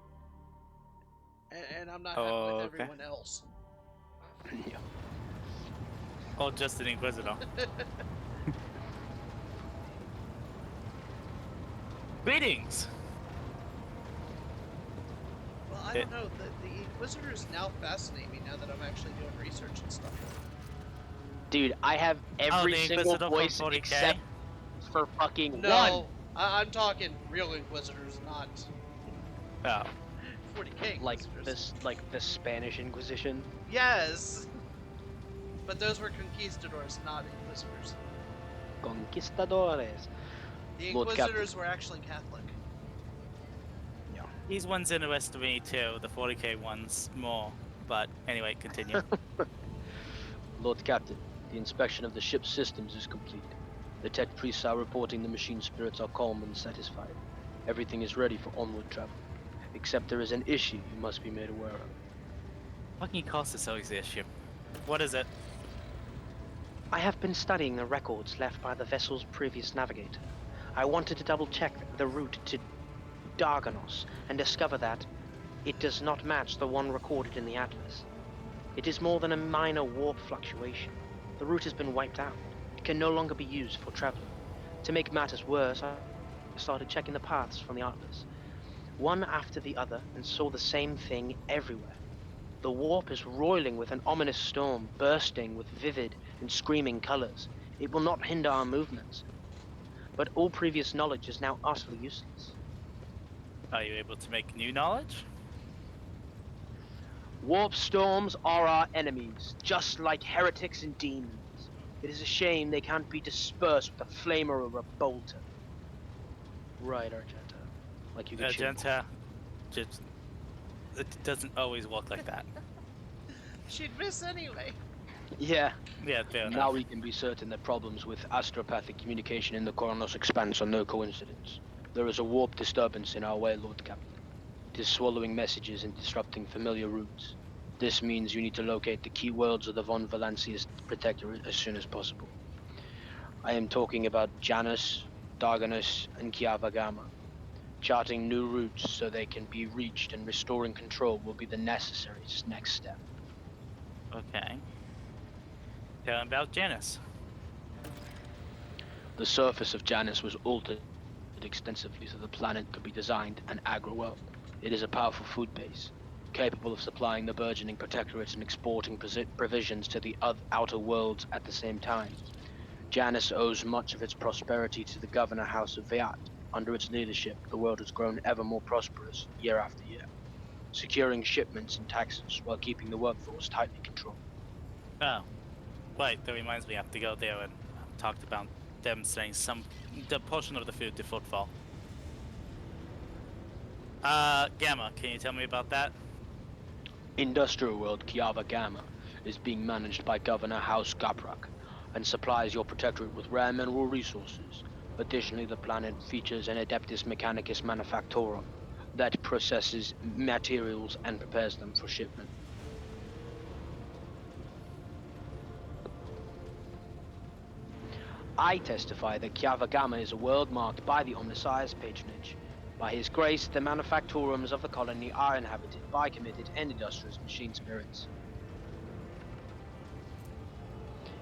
And I'm not happy with Okay. everyone else. Yeah. Or just an Inquisitor. Greetings! Well, I don't know. The Inquisitors now fascinate me now that I'm actually doing research and stuff. Dude, I have every the single Inquisitor from voice 40K? except for fucking one. No, I'm talking real Inquisitors, not Oh. 40k Like Inquisitors. the Spanish Inquisition. Yes! But those were conquistadors, not Inquisitors. Conquistadores. The Lord Inquisitors were actually Catholic. These ones interest me too, the 40k ones more. But anyway, continue. Lord Captain, the inspection of the ship's systems is complete. The tech priests are reporting the machine spirits are calm and satisfied. Everything is ready for onward travel. Except there is an issue you must be made aware of. Fucking cost is always the issue. What is it? I have been studying the records left by the vessel's previous navigator. I wanted to double check the route to Darganos and discover that it does not match the one recorded in the Atlas. It is more than a minor warp fluctuation. The route has been wiped out. It can no longer be used for traveling. To make matters worse, I started checking the paths from the Atlas, one after the other, and saw the same thing everywhere. The warp is roiling with an ominous storm, bursting with vivid and screaming colors. It will not hinder our movements, but all previous knowledge is now utterly useless. Are you able to make new knowledge? Warp storms are our enemies, just like heretics and demons. It is a shame they can't be dispersed with a flamer or a bolter. Right, Argenta. Like you could chill. Argenta, just it doesn't always work like that. She'd miss anyway. Yeah. Yeah, fair enough. Now we can be certain that problems with astropathic communication in the Coronos expanse are no coincidence. There is a warp disturbance in our way, Lord Captain. It is swallowing messages and disrupting familiar routes. This means you need to locate the key worlds of the Von Valancius Protectorate as soon as possible. I am talking about Janus, Darganus, and Kiava Gamma. Charting new routes so they can be reached and restoring control will be the necessary next step. Okay. Tell him about Janus. The surface of Janus was altered extensively so the planet could be designed and aggro well. It is a powerful food base, capable of supplying the burgeoning protectorate and exporting provisions to the outer worlds at the same time. Janus owes much of its prosperity to the governor house of Veat. Under its leadership, the world has grown ever more prosperous year after year, securing shipments and taxes while keeping the workforce tightly controlled. Oh. Wait, that reminds me, I have to go there and talk about them saying the portion of the food to Footfall. Gamma, can you tell me about that? Industrial world Kiava Gamma is being managed by Governor House Gaprak and supplies your protectorate with rare mineral resources. Additionally, the planet features an Adeptus Mechanicus Manufactorum that processes materials and prepares them for shipment. I testify that Kiava Gamma is a world marked by the Omnissiah's patronage. By his grace, the manufactorums of the colony are inhabited by committed and industrious machine spirits.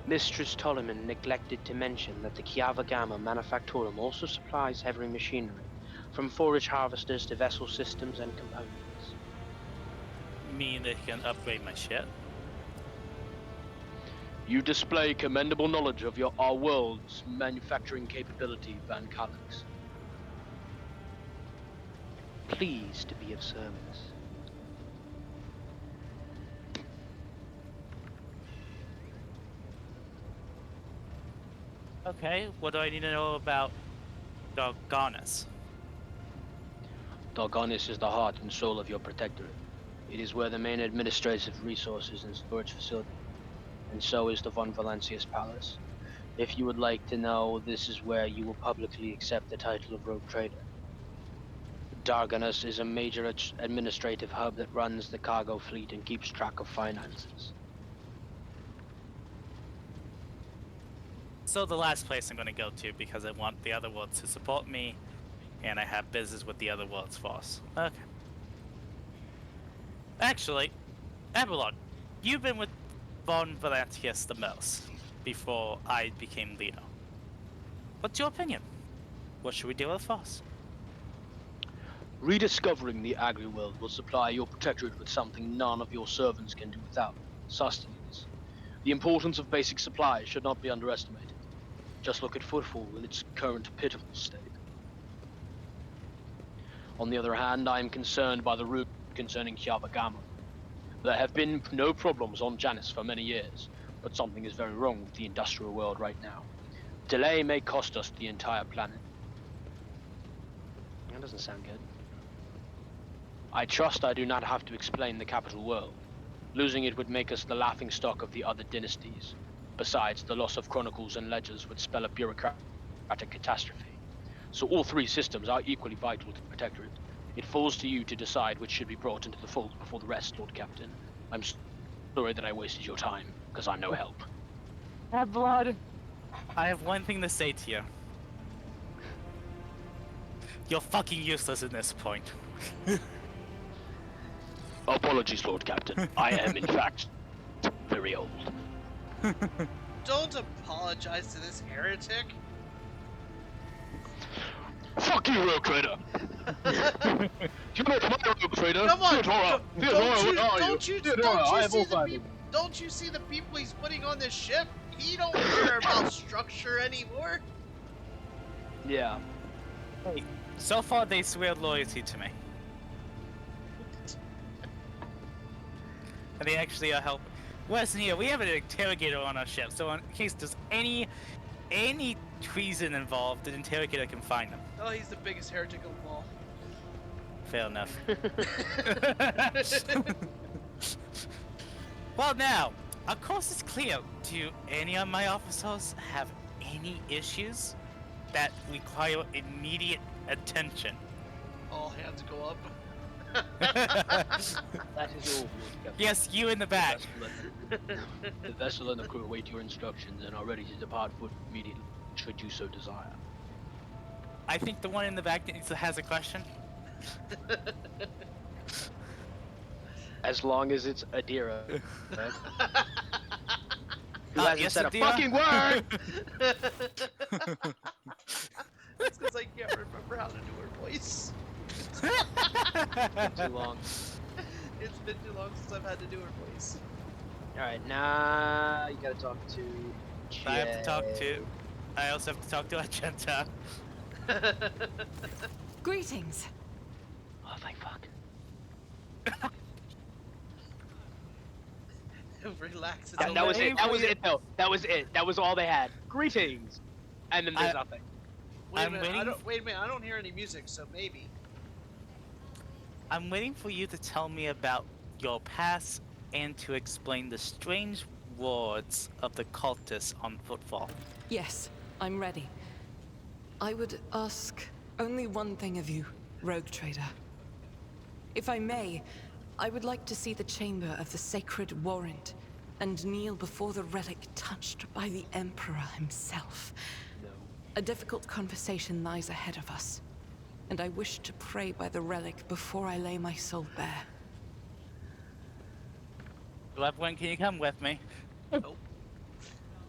Mistress Tolliman neglected to mention that the Kiava Gamma Manufactorum also supplies heavy machinery, from forage harvesters to vessel systems and components. Mean they can upgrade my ship? You display commendable knowledge of our world's manufacturing capability, Van Calix. Pleased to be of service. Okay, what do I need to know about Dorganis? Dorganis is the heart and soul of your protectorate. It is where the main administrative resources and storage facility, and so is the Von Valancius Palace. If you would like to know, this is where you will publicly accept the title of Rogue Trader. Darganus is a major administrative hub that runs the cargo fleet and keeps track of finances. So the last place I'm going to go to because I want the other worlds to support me, and I have business with the other world's force. Okay. Actually, Abelard, you've been with Von Valancius the most before I became Leo. What's your opinion? What should we do with the force? Rediscovering the agri-world will supply your protectorate with something none of your servants can do without: sustenance. The importance of basic supplies should not be underestimated. Just look at Footfall in its current pitiful state. On the other hand, I am concerned by the route concerning Kiava Gamma. There have been no problems on Janus for many years, but something is very wrong with the industrial world right now. Delay may cost us the entire planet. That doesn't sound good. I trust I do not have to explain the capital world. Losing it would make us the laughingstock of the other dynasties. Besides, the loss of chronicles and ledgers would spell a bureaucratic catastrophe. So all three systems are equally vital to the Protectorate. It falls to you to decide which should be brought into the fold before the rest, Lord Captain. I'm sorry that I wasted your time, because I'm no help. Blood. I have one thing to say to you. You're fucking useless at this point. Apologies, Lord Captain. I am, in fact, very old. Don't apologize to this heretic. Fuck you, Rogue Trader! You know, come on, Rogue Trader! Come on! Theodora! Don't you see the people he's putting on this ship? He don't care about structure anymore. Yeah. Hey, so far they swear loyalty to me. And they actually are helping. Listen here, we have an interrogator on our ship, so in case there's any treason involved, the interrogator can find them. Oh, he's the biggest heretic of them all. Fair enough. Well now, of course it's clear. Do any of my officers have any issues that require immediate attention? All hands go up. That is all, Lord Captain. Yes, you in the back. The vessel and the crew await your instructions and are ready to depart immediately, should you so desire. I think the one in the back has a question. As long as it's Adira. Right? Who hasn't yes, said Adira? a fucking word! That's because I can't remember how to do her voice. Too long. It's been too long since I've had to do her voice. Alright, now you gotta talk to I have to talk to. I also have to talk to Agenta. Greetings. Oh, thank fuck. Relax. It's That was okay. it. That was it, though. That was it. That was all they had. Greetings. And then there's nothing. Wait a I'm minute. waiting. Wait a minute. I don't hear any music, so maybe. I'm waiting for you to tell me about your past and to explain the strange words of the cultists on Footfall. Yes, I'm ready. I would ask only one thing of you, Rogue Trader. If I may, I would like to see the chamber of the sacred warrant and kneel before the relic touched by the Emperor himself. No. A difficult conversation lies ahead of us. and I wish to pray by the relic before I lay my soul bare. Everyone, can you come with me?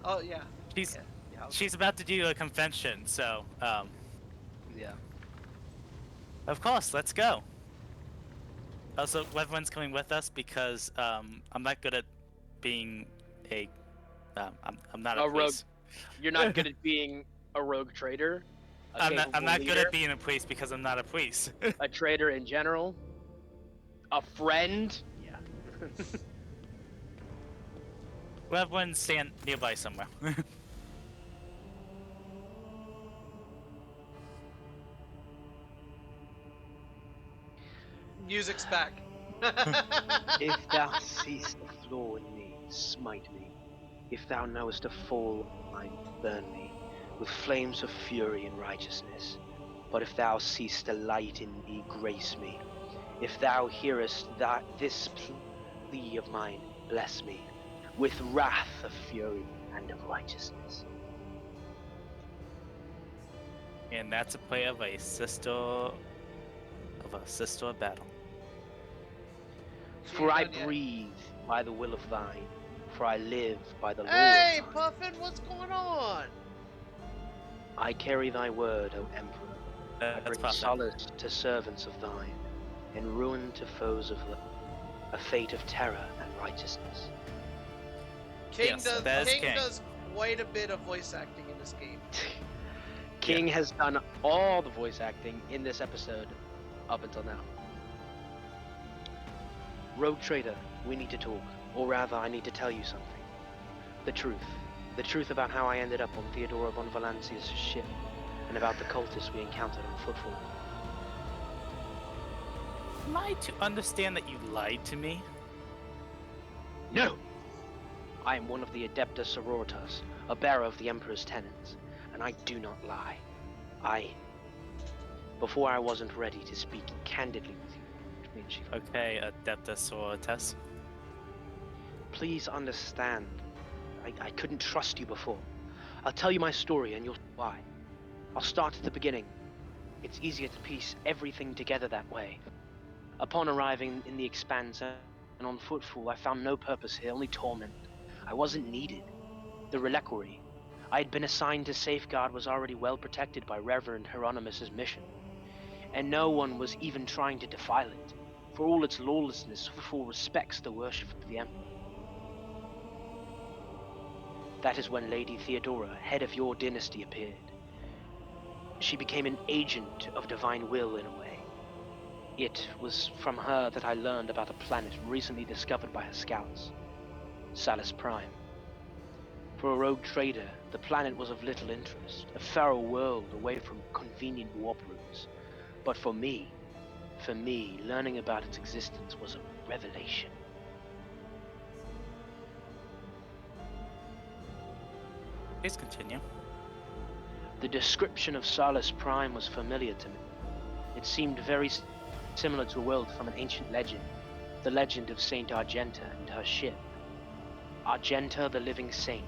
Oh yeah. She's Yeah. Yeah. I'll she's about to do a convention, so Yeah. of course, let's go. Also, everyone's coming with us because I'm not good at being a I'm not a A rogue. priest. You're not good at being a rogue trader. A I'm capable not leader, good at being a priest because I'm not a priest. a trader in general. A friend. Yeah. Well, everyone stand nearby somewhere. Music's back. If thou seest a flaw in me, smite me. If thou knowest a fall of mine, burn me with flames of fury and righteousness. But if thou seest a light in me, grace me. If thou hearest that this plea of mine, bless me with wrath of fury and of righteousness. And that's a play of a sister battle. For I done yet? breathe by the will of thine, for I live by the law Hey, of thine. Puffin, what's going on? I carry thy word, O Emperor. I That's bring perfect. solace to servants of thine, and ruin to foes of love, a fate of terror and righteousness. Yes, that is King. does quite a bit of voice acting in this game. King has done all the voice acting in this episode up until now. Rogue Trader, we need to talk, or rather I need to tell you something. The truth about how I ended up on Theodora von Valancia's ship, and about the cultists we encountered on Footfall. Am I to understand that you lied to me? No! I am one of the Adeptus Sororitas, a bearer of the Emperor's tenets, and I do not lie. Before I wasn't ready to speak candidly with you, which means she... Okay, Adeptus Sororitas. Please understand, I couldn't trust you before. I'll tell you my story and you'll see why. I'll start at the beginning. It's easier to piece everything together that way. Upon arriving in the Expanse and on Footfall, I found no purpose here, only torment. I wasn't needed. The reliquary I had been assigned to safeguard was already well protected by Reverend Hieronymus's mission, and no one was even trying to defile it. For all its lawlessness, Footfall respects the worship of the Emperor. That is when Lady Theodora, head of your dynasty, appeared. She became an agent of divine will in a way. It was from her that I learned about a planet recently discovered by her scouts, Salus Prime. For a rogue trader, the planet was of little interest, a feral world away from convenient warp routes. But for me, learning about its existence was a revelation. Please continue. The description of Salus Prime was familiar to me. It seemed very similar to a world from an ancient legend, the legend of Saint Argenta and her ship. Argenta, the living saint.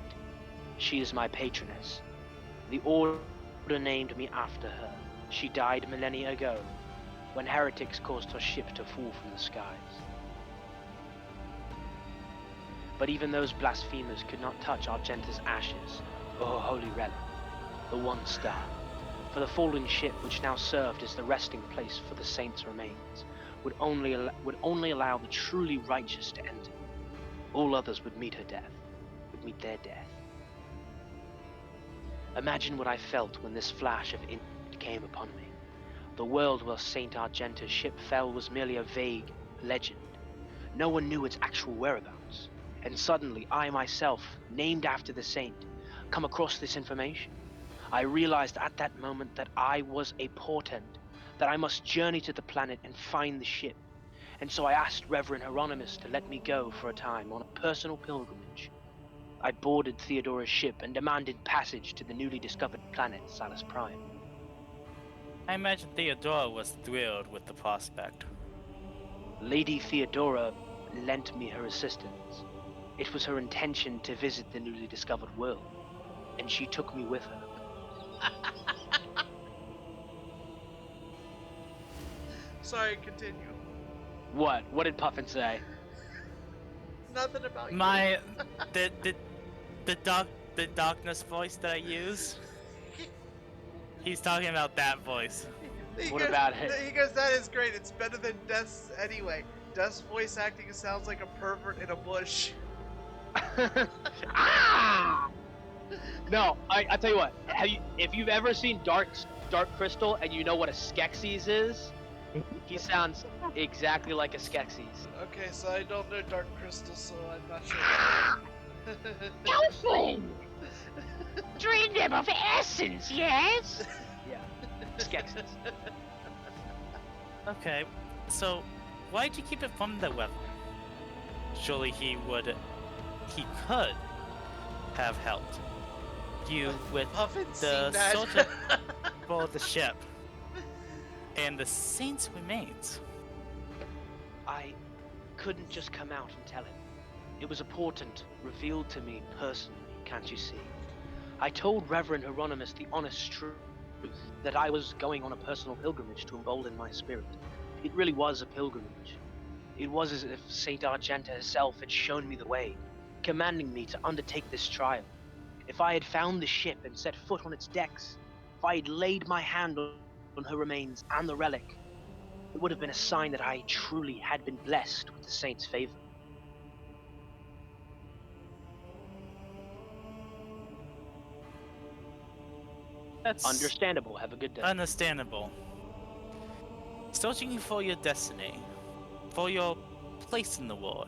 She is my patroness. The order named me after her. She died millennia ago, when heretics caused her ship to fall from the skies. But even those blasphemers could not touch Argenta's ashes, or her holy relic, the One Star. For the fallen ship, which now served as the resting place for the saint's remains, would only allow the truly righteous to enter. All others would meet their death. Imagine what I felt when this flash of int came upon me. The world where Saint Argenta's ship fell was merely a vague legend. No one knew its actual whereabouts. And suddenly, I myself, named after the saint, come across this information. I realized at that moment that I was a portent, that I must journey to the planet and find the ship. And so I asked Reverend Hieronymus to let me go for a time on a personal pilgrimage. I boarded Theodora's ship and demanded passage to the newly discovered planet Salus Prime. I imagine Theodora was thrilled with the prospect. Lady Theodora lent me her assistance. It was her intention to visit the newly discovered world, and she took me with her. sorry, continue. What? What did Puffin say? Nothing about My the darkness voice that I use. He's talking about that voice. you. What about it? He goes, that is great. It's better than Death's anyway. Death's voice acting sounds like a pervert in a bush. Ah! No, I tell you what. If you've ever seen Dark Crystal and you know what a Skeksis is, he sounds exactly like a Skeksis. Okay, so I don't know Dark Crystal, so I'm not sure. Dolphin! Drain them of essence, yes? Yeah, Skeksis. Okay, so why'd you keep it from the weapon? Surely he could have helped you with Puffin's the seen that. soldier for the ship and the saint's remains. I couldn't just come out and tell him. It was a portent revealed to me personally, can't you see? I told Reverend Hieronymus the honest truth, that I was going on a personal pilgrimage to embolden my spirit. It really was a pilgrimage. It was as if Saint Argenta herself had shown me the way, commanding me to undertake this trial. If I had found the ship and set foot on its decks, if I had laid my hand on her remains and the relic, it would have been a sign that I truly had been blessed with the saint's favor. That's Understandable. Have a good day. understandable. Searching for your destiny, for your place in the world,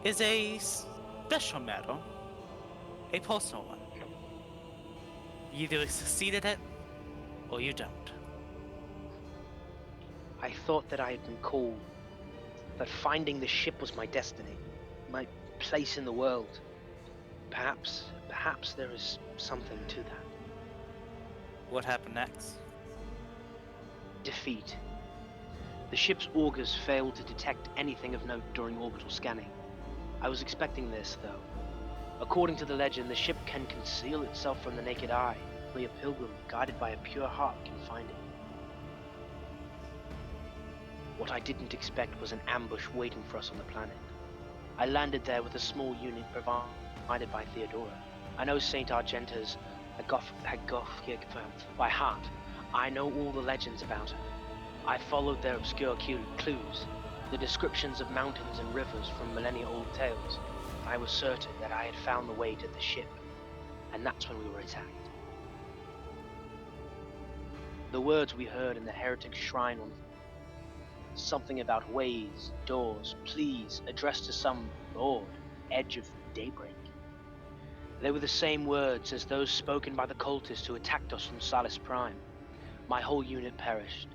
is a special matter, a personal one. You either succeed at it, or you don't. I thought that I had been called, that finding the ship was my destiny, my place in the world. Perhaps there is something to that. What happened next? Defeat. The ship's augers failed to detect anything of note during orbital scanning. I was expecting this, though. According to the legend, the ship can conceal itself from the naked eye. Only a pilgrim guided by a pure heart can find it. What I didn't expect was an ambush waiting for us on the planet. I landed there with a small unit provided by Theodora. I know Saint Argenta's Agofia by heart. I know all the legends about her. I followed their obscure clues, the descriptions of mountains and rivers from millennia-old tales. I was certain that I had found the way to the ship, and that's when we were attacked. The words we heard in the heretic shrine on something about ways, doors, please, addressed to some lord, edge of daybreak. They were the same words as those spoken by the cultists who attacked us from Salis Prime. My whole unit perished.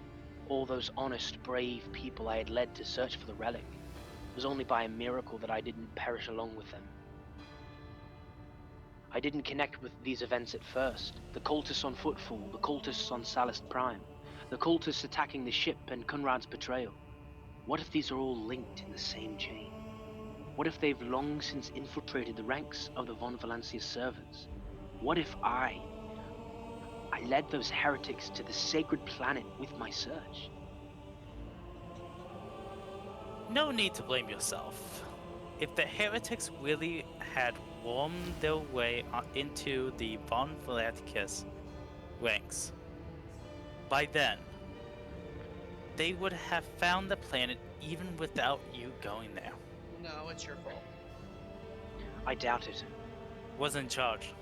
All those honest, brave people I had led to search for the relic. It was only by a miracle that I didn't perish along with them. I didn't connect with these events at first. The cultists on Footfall, the cultists on Salis Prime, the cultists attacking the ship and Kunrad's betrayal. What if these are all linked in the same chain? What if they've long since infiltrated the ranks of the Von Valencia servants? What if I led those heretics to the sacred planet with my search? No need to blame yourself. If the heretics really had wormed their way into the Von Valencia ranks, by then, they would have found the planet even without you going there. No, it's your fault. I doubt it. Was in charge.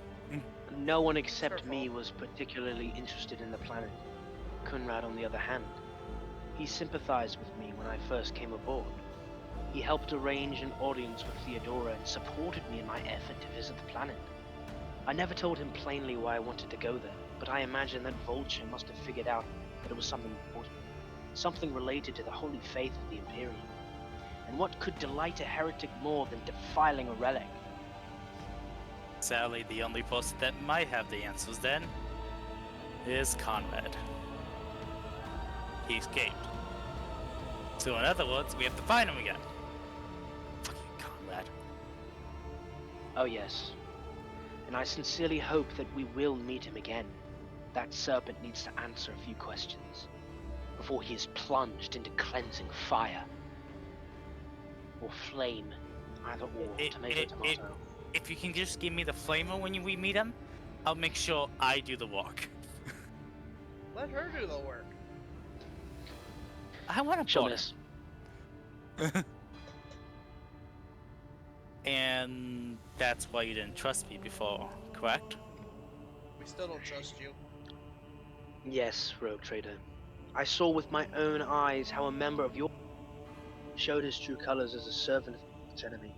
No one except me was particularly interested in the planet. Kunrad, on the other hand, he sympathized with me when I first came aboard. He helped arrange an audience with Theodora and supported me in my effort to visit the planet. I never told him plainly why I wanted to go there, but I imagine that Vulture must have figured out that it was something important, something related to the holy faith of the Imperium. And what could delight a heretic more than defiling a relic? Sadly, the only person that might have the answers then is Conrad. He escaped. So in other words, we have to find him again. Fucking Conrad. Oh yes. And I sincerely hope that we will meet him again. That serpent needs to answer a few questions. before he is plunged into cleansing fire. Or flame, either or, tomato, tomato. If you can just give me the flamer when we meet him, I'll make sure I do the work. Let her do the work. I want to She'll bone miss. him. And that's why you didn't trust me before, correct? We still don't trust you. Yes, Rogue Trader. I saw with my own eyes how a member of your showed his true colors as a servant of its enemy.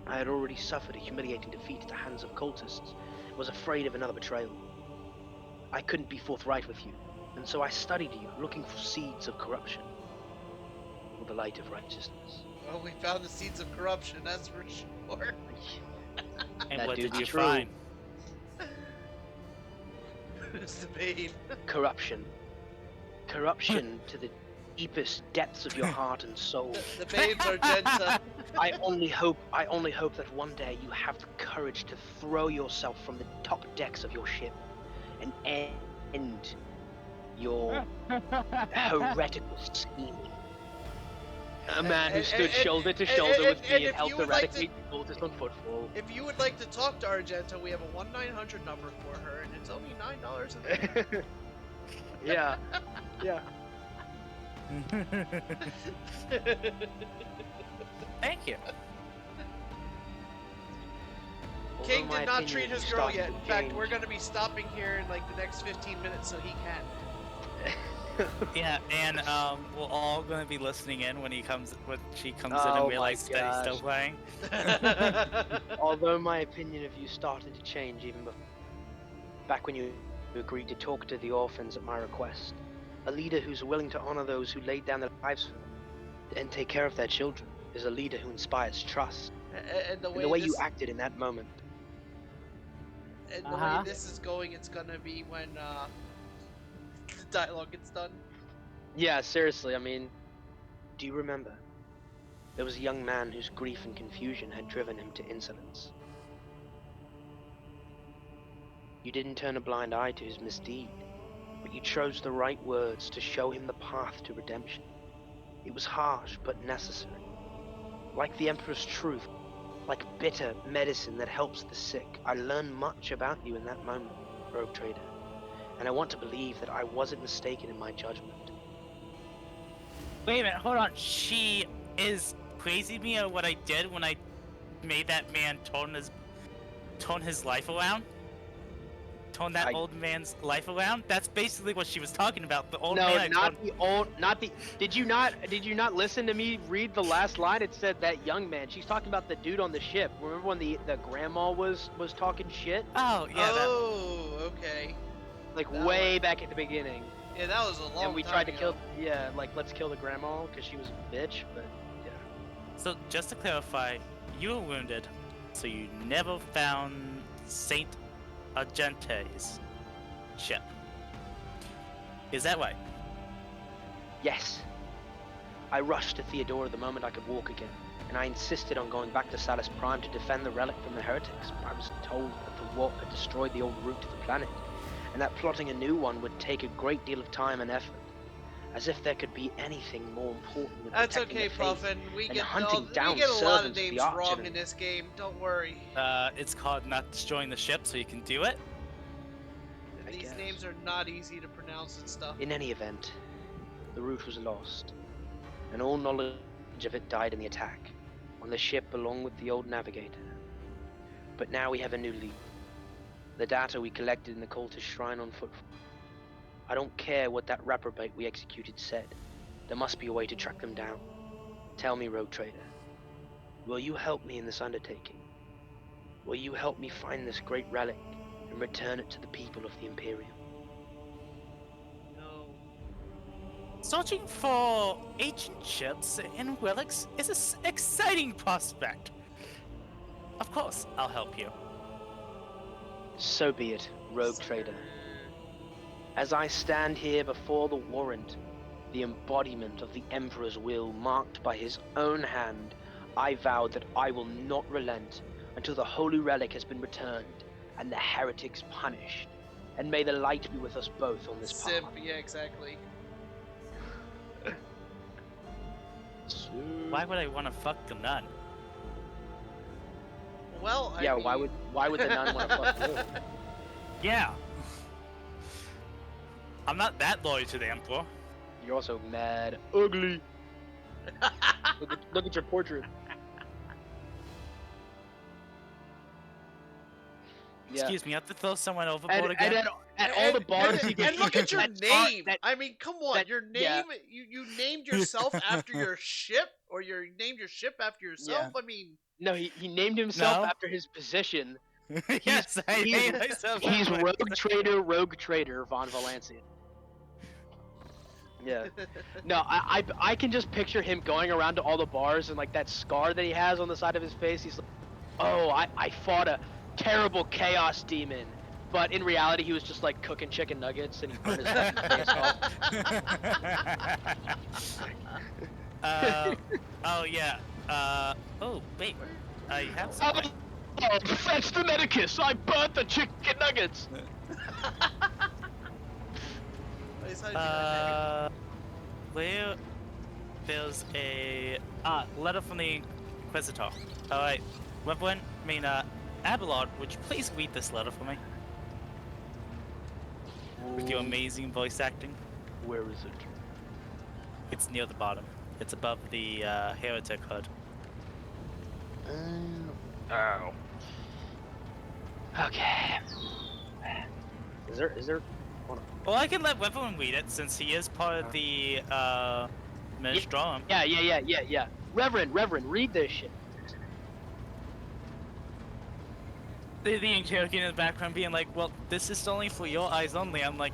I had already suffered a humiliating defeat at the hands of cultists, and was afraid of another betrayal. I couldn't be forthright with you, and so I studied you, looking for seeds of corruption, or the light of righteousness. Well, we found the seeds of corruption, that's for sure. And That what do did be you true. find? Who's the babe? Corruption. Corruption to the deepest depths of your heart and soul. The babes are Genta. I only hope that one day you have the courage to throw yourself from the top decks of your ship and end your heretical scheming. A man who stood shoulder to shoulder with me and helped eradicate the cultists on Footfall. If you would like to talk to Argenta, we have a 1-900 number for her, and it's only $9 a minute. Yeah. Yeah. Thank you. King Although my did not opinion treat of you his girl started yet. to In fact, change. we're gonna be stopping here in like the next 15 minutes so he can. Yeah, and we're all gonna be listening in when she comes in Oh and my realizes that he's still gosh. playing. Although my opinion of you started to change even back when you agreed to talk to the orphans at my request. A leader who's willing to honor those who laid down their lives for them and take care of their children is a leader who inspires trust. And the And way, the way this, you acted in that moment. and the way this is going, it's gonna be when the dialogue gets done. Yeah, seriously, I mean, do you remember? There was a young man whose grief and confusion had driven him to insolence. You didn't turn a blind eye to his misdeed, but you chose the right words to show him the path to redemption. It was harsh, but necessary. Like the Emperor's truth, like bitter medicine that helps the sick, I learned much about you in that moment, Rogue Trader. And I want to believe that I wasn't mistaken in my judgment. Wait a minute, hold on. She is praising me on what I did when I made that man turn his life around? Turn that old man's life around? That's basically what she was talking about. The old man. Did you not listen to me read the last line? It said that young man. She's talking about the dude on the ship. Remember when the grandma was talking shit? Oh yeah. Okay. Like That way one. back at the beginning. Yeah, that was a long And we time tried to ago. kill. Yeah, like let's kill the grandma because she was a bitch. But yeah. So just to clarify, you were wounded, so you never found Saint Argente's ship. Is that right? Yes. I rushed to Theodora the moment I could walk again, and I insisted on going back to Salus Prime to defend the relic from the heretics. I was told that the warp had destroyed the old route to the planet, and that plotting a new one would take a great deal of time and effort. As if there could be anything more important than That's protecting okay, the faith Puffin. We and get hunting down we get a lot of servants of the names arch wrong enemy. in this game. Don't worry. It's called not destroying the ship, so you can do it. I These guess. names are not easy to pronounce and stuff. In any event, the route was lost, and all knowledge of it died in the attack, on the ship along with the old navigator. But now we have a new lead. The data we collected in the cultist shrine on Footfall. I don't care what that reprobate we executed said. There must be a way to track them down. Tell me, Rogue Trader, will you help me in this undertaking? Will you help me find this great relic and return it to the people of the Imperium? No. Searching for ancient ships and relics is an exciting prospect. Of course, I'll help you. So be it, Rogue Trader. As I stand here before the warrant, the embodiment of the Emperor's will marked by his own hand, I vow that I will not relent until the holy relic has been returned and the heretics punished. And may the light be with us both on this path. Simp, yeah, exactly. Why would I want to fuck the nun? Well, I Yeah, mean... why would the nun want to fuck you? Yeah. I'm not that loyal to the Emperor. You're also mad, ugly. Look at your portrait. Yeah. Excuse me, I have to throw someone overboard And again. at all the bars he goes and look at your that bar- name. that- I mean, come on. that- Your yeah. name. You named yourself after your ship, or you named your ship after yourself. I mean, No, he named himself No. after his position. Yes, I he's- hate myself. He's that way. rogue trader von Valancian. Yeah. No, I can just picture him going around to all the bars and like that scar that he has on the side of his face. He's like, oh, I fought a terrible chaos demon, but in reality he was just like cooking chicken nuggets and he burned his face off. Oh yeah. Oh wait. I have Oh, something. fetch the medicus! I burnt the chicken nuggets. I decided to Where there's a letter from the Inquisitor. All right, Reverend, Abelard, would you please read this letter for me? With your amazing voice acting. Where is it? It's near the bottom. It's above the heretic hood. Oh. Okay. Is there? Hold on. Well, I can let Reverend read it since he is part of the Ministrum. Yeah. Reverend, read this shit. The interrogator in the background being like, well, this is only for your eyes only. I'm like,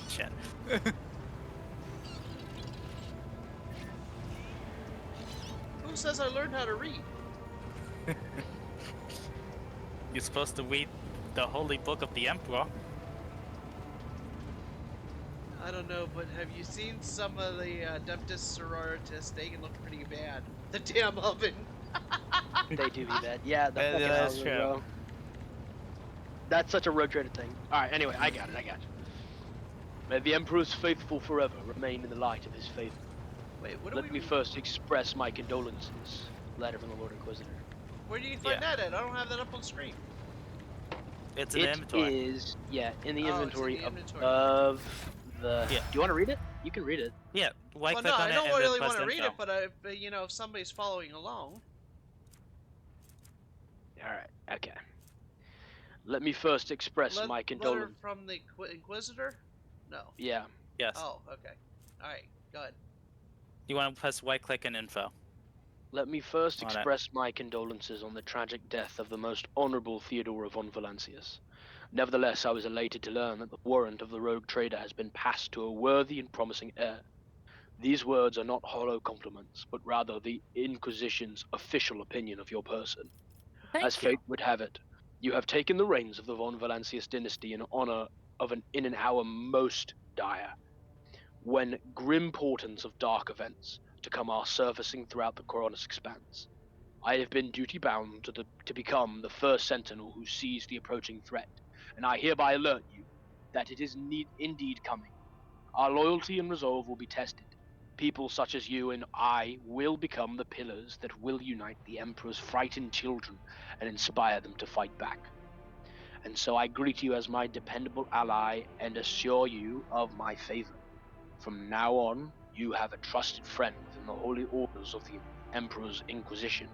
shit. Who says I learned how to read? You're supposed to read the holy book of the Emperor. I don't know, but have you seen some of the Adeptus Sororitas? They can look pretty bad. The damn oven. They do be bad. Yeah, the Yeah, fucking that's oven, true. bro. That's such a road trader thing. Alright, anyway, I got you. May the Emperor's faithful forever remain in the light of his favor. Wait, what do Let we me read? first express my condolences. Letter from the Lord Inquisitor. Where do you find that at? I don't have that up on screen. It's an It inventory. is, yeah, in the Oh, it's in inventory the inventory. of the... Yeah. Do you want to read it? You can read it. Yeah, right Well, click no, on I it don't and then really press want to read info. it, but you know, if somebody's following along. Alright, okay. Let me first express my Letter condolences. from the Inquisitor? No. Yeah. Yes. Oh, okay. Alright, go ahead. You want to press right click and info. Let me first On it. express my condolences on the tragic death of the most honorable Theodora von Valancius. Nevertheless, I was elated to learn that the warrant of the rogue trader has been passed to a worthy and promising heir. These words are not hollow compliments, but rather the Inquisition's official opinion of your person. As fate would have it, you have taken the reins of the von Valancius dynasty in honor of in an hour most dire, when grim portents of dark events to come are surfacing throughout the Coronis expanse. I have been duty-bound to become the first sentinel who sees the approaching threat, and I hereby alert you that it is indeed coming. Our loyalty and resolve will be tested. People such as you and I will become the pillars that will unite the Emperor's frightened children and inspire them to fight back. And so I greet you as my dependable ally and assure you of my favor. From now on, you have a trusted friend within the holy orders of the Emperor's Inquisition,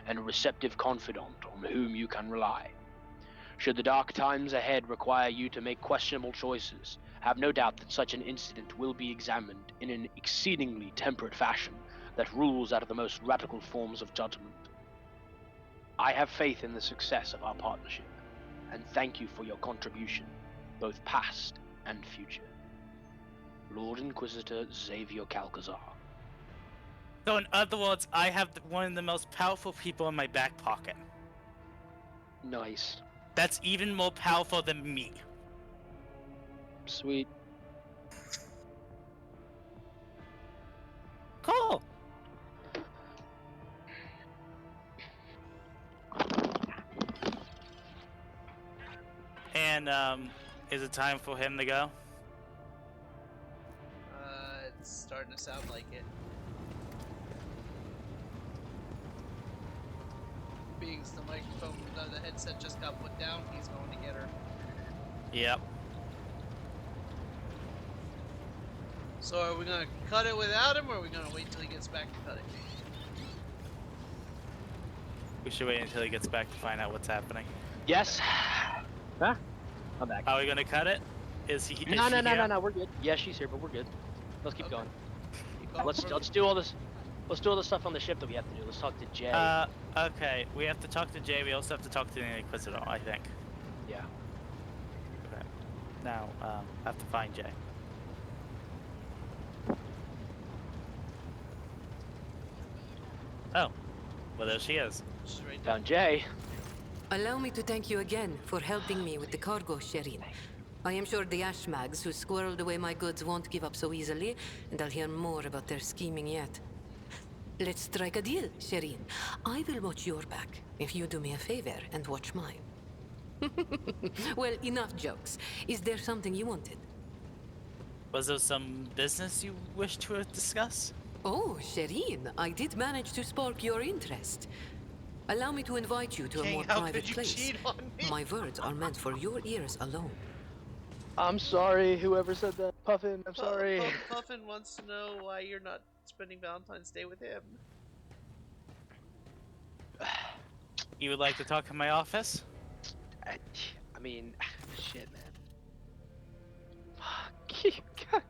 and a receptive confidant on whom you can rely. Should the dark times ahead require you to make questionable choices, have no doubt that such an incident will be examined in an exceedingly temperate fashion that rules out of the most radical forms of judgment. I have faith in the success of our partnership, and thank you for your contribution, both past and future. Lord Inquisitor Xavier Calcazar. So in other words, I have one of the most powerful people in my back pocket. Nice. That's even more powerful than me. Sweet. Cool. And is it time for him to go? It's starting to sound like it. thinks the microphone, the headset just got put down, he's going to get her. Yep. So are we gonna cut it without him, or are we gonna wait till he gets back to cut it? We should wait until he gets back to find out what's happening. Yes. Huh? I'm back. Are we gonna cut it? Is he? No, we're good. Yeah, she's here, but we're good. Let's keep going. Let's do all this. Let's do all the stuff on the ship that we have to do. Let's talk to Jay. Okay. We have to talk to Jay. We also have to talk to the Inquisitor, I think. Yeah. Okay. Now, I have to find Jay. Oh. Well, there she is. She's right there. Found Jay. Allow me to thank you again for helping me with the cargo, Shireen. I am sure the Ashmags who squirreled away my goods won't give up so easily, and I'll hear more about their scheming yet. Let's strike a deal, Shireen. I will watch your back if you do me a favor and watch mine. Well, enough jokes. Is there something you wanted? Was there some business you wish to discuss? Oh, Shireen, I did manage to spark your interest. Allow me to invite you to a King, more how private could you place. cheat on me? My words are meant for your ears alone. I'm sorry, whoever said that. Puffin, I'm sorry. Puffin wants to know why you're not spending Valentine's Day with him. You would like to talk in my office? I mean, shit, man. Fuck.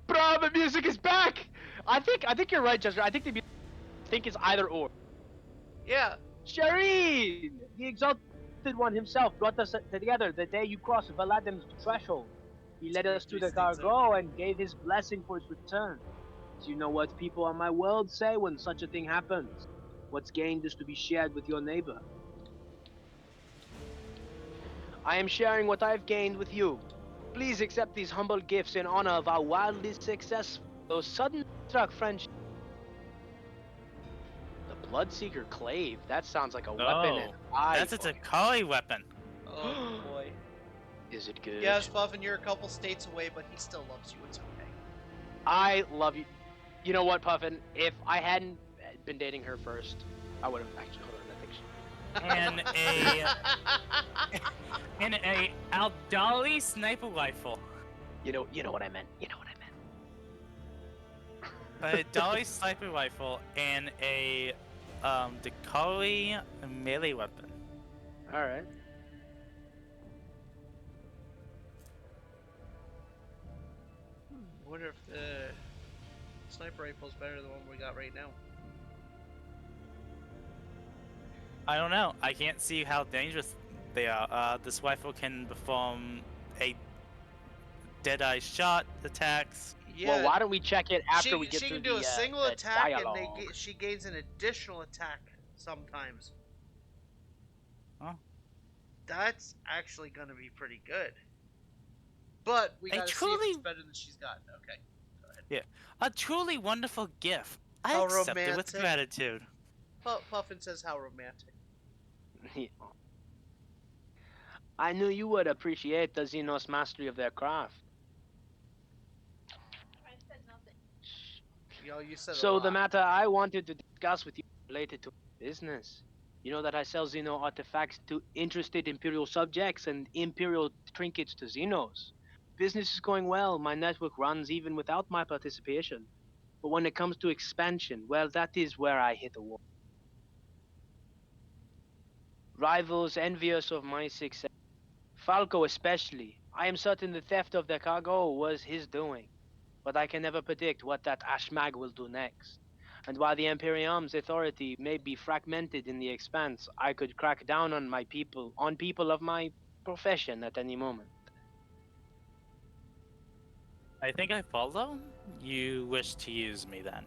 Bro, the music is back! I think you're right, Jester. I think the music is either or. Yeah. Shireen! The Exalted One himself brought us together the day you crossed Valadim's threshold. He led us to the cargo and gave his blessing for its return. Do you know what people on my world say when such a thing happens? What's gained is to be shared with your neighbor. I am sharing what I've gained with you. Please accept these humble gifts in honor of our wildly successful, sudden struck friendship. The Bloodseeker Clave. That sounds like a weapon. And That's a Takali weapon. Oh boy. Is it good? Yes, Puffin, you're a couple states away, but he still loves you. It's okay. I love you. You know what, Puffin? If I hadn't been dating her first, I would have actually. Hold on, I think she. And a Aldali sniper rifle. You know what I meant. You know what I meant. A Dolly sniper rifle and a Dakari melee weapon. All right. I wonder if the sniper rifle is better than the one we got right now. I don't know. I can't see how dangerous they are. This rifle can perform a dead-eye shot attacks. Yeah. Well, why don't we check it after we get she through can do a single the attack, dialogue. and she gains an additional attack sometimes. Huh? That's actually gonna be pretty good. But we gotta see if it's better than she's got. Okay, go ahead. Yeah, a truly wonderful gift. I How accept it with romantic. gratitude. Puffin says how romantic. I knew you would appreciate the Xenos mastery of their craft. Yo, you said So a the lot. matter I wanted to discuss with you related to business. You know that I sell Xeno artifacts to interested Imperial subjects and Imperial trinkets to Xenos. Business is going well. My network runs even without my participation. But when it comes to expansion, well, that is where I hit a wall. Rivals envious of my success. Falco especially. I am certain the theft of the cargo was his doing. But I can never predict what that Ashmag will do next. And while the Imperium's authority may be fragmented in the expanse, I could crack down on people of my profession at any moment. I think I follow. You wish to use me then?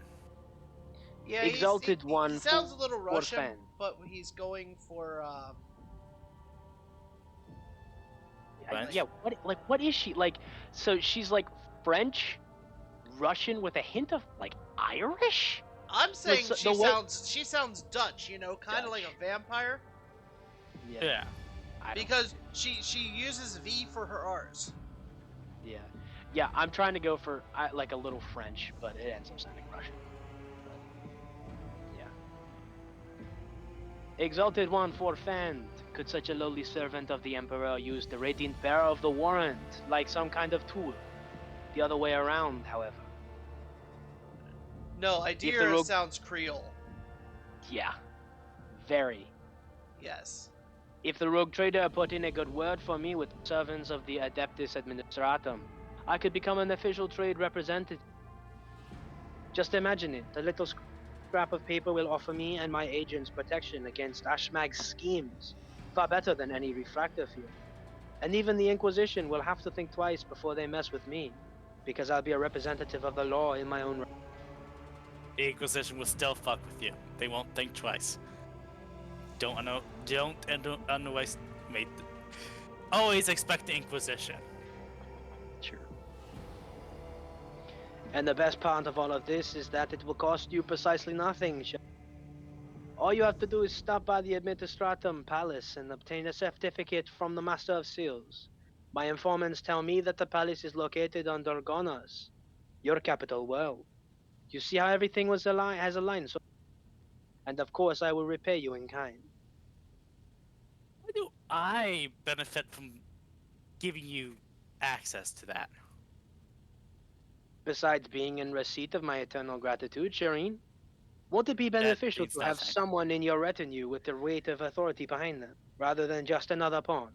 Yeah, Exalted One. He sounds a little for Russian, fan. but he's going for Yeah, what is she? Like, so she's like French, Russian with a hint of like Irish? I'm saying So- she the way- sounds Dutch, you know, kind of like a vampire, Yeah. I don't- because she uses V for her R's. Yeah. Yeah, I'm trying to go for like a little French, but it ends up sounding Russian. But, yeah. Exalted one forfend. Could such a lowly servant of the Emperor use the radiant bearer of the warrant like some kind of tool? The other way around, however. No, the Idea rogue- sounds Creole. Yeah. Very. Yes. If the rogue trader put in a good word for me with servants of the Adeptus Administratum, I could become an official trade representative. Just imagine it. A little scrap of paper will offer me and my agents protection against Ashmag's schemes, far better than any refractor field. And even the Inquisition will have to think twice before they mess with me, because I'll be a representative of the law in my own right. The Inquisition will still fuck with you. They won't think twice. Don't underestimate. Always expect the Inquisition. Sure. And the best part of all of this is that it will cost you precisely nothing. All you have to do is stop by the Administratum Palace and obtain a certificate from the Master of Seals. My informants tell me that the palace is located on Dorgonas, your capital world. You see how everything has aligned, so and of course I will repay you in kind. Why do I benefit from giving you access to that? Besides being in receipt of my eternal gratitude, Shireen, won't it be That beneficial means to have nothing. someone in your retinue with the weight of authority behind them, rather than just another pawn?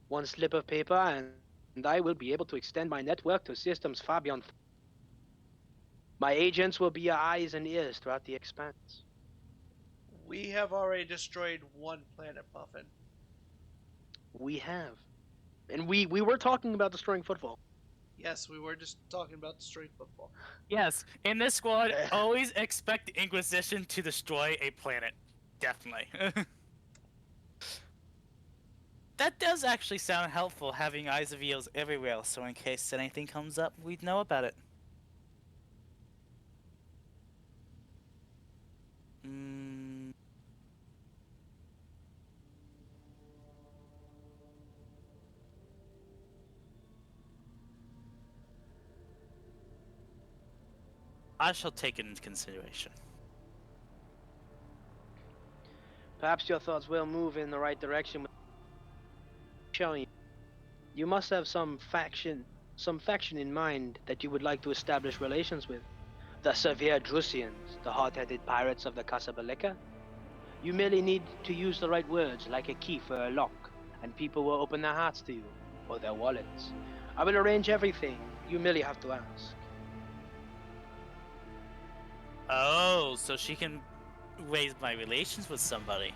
One slip of paper and I will be able to extend my network to systems far beyond. My agents will be your eyes and ears throughout the expanse. We have already destroyed one planet, Puffin. We have. And we were talking about destroying Footfall. Yes, we were just talking about destroying Footfall. Yes, in this squad, always expect the Inquisition to destroy a planet. Definitely. That does actually sound helpful, having eyes of eels everywhere, so in case anything comes up, we'd know about it. I shall take it into consideration. Perhaps your thoughts will move in the right direction with showing. You must have some faction in mind that you would like to establish relations with. The severe Drusians, the hard-headed pirates of the Casablanca. You merely need to use the right words, like a key for a lock, and people will open their hearts to you, or their wallets. I will arrange everything. You merely have to ask. Oh, so she can raise my relations with somebody.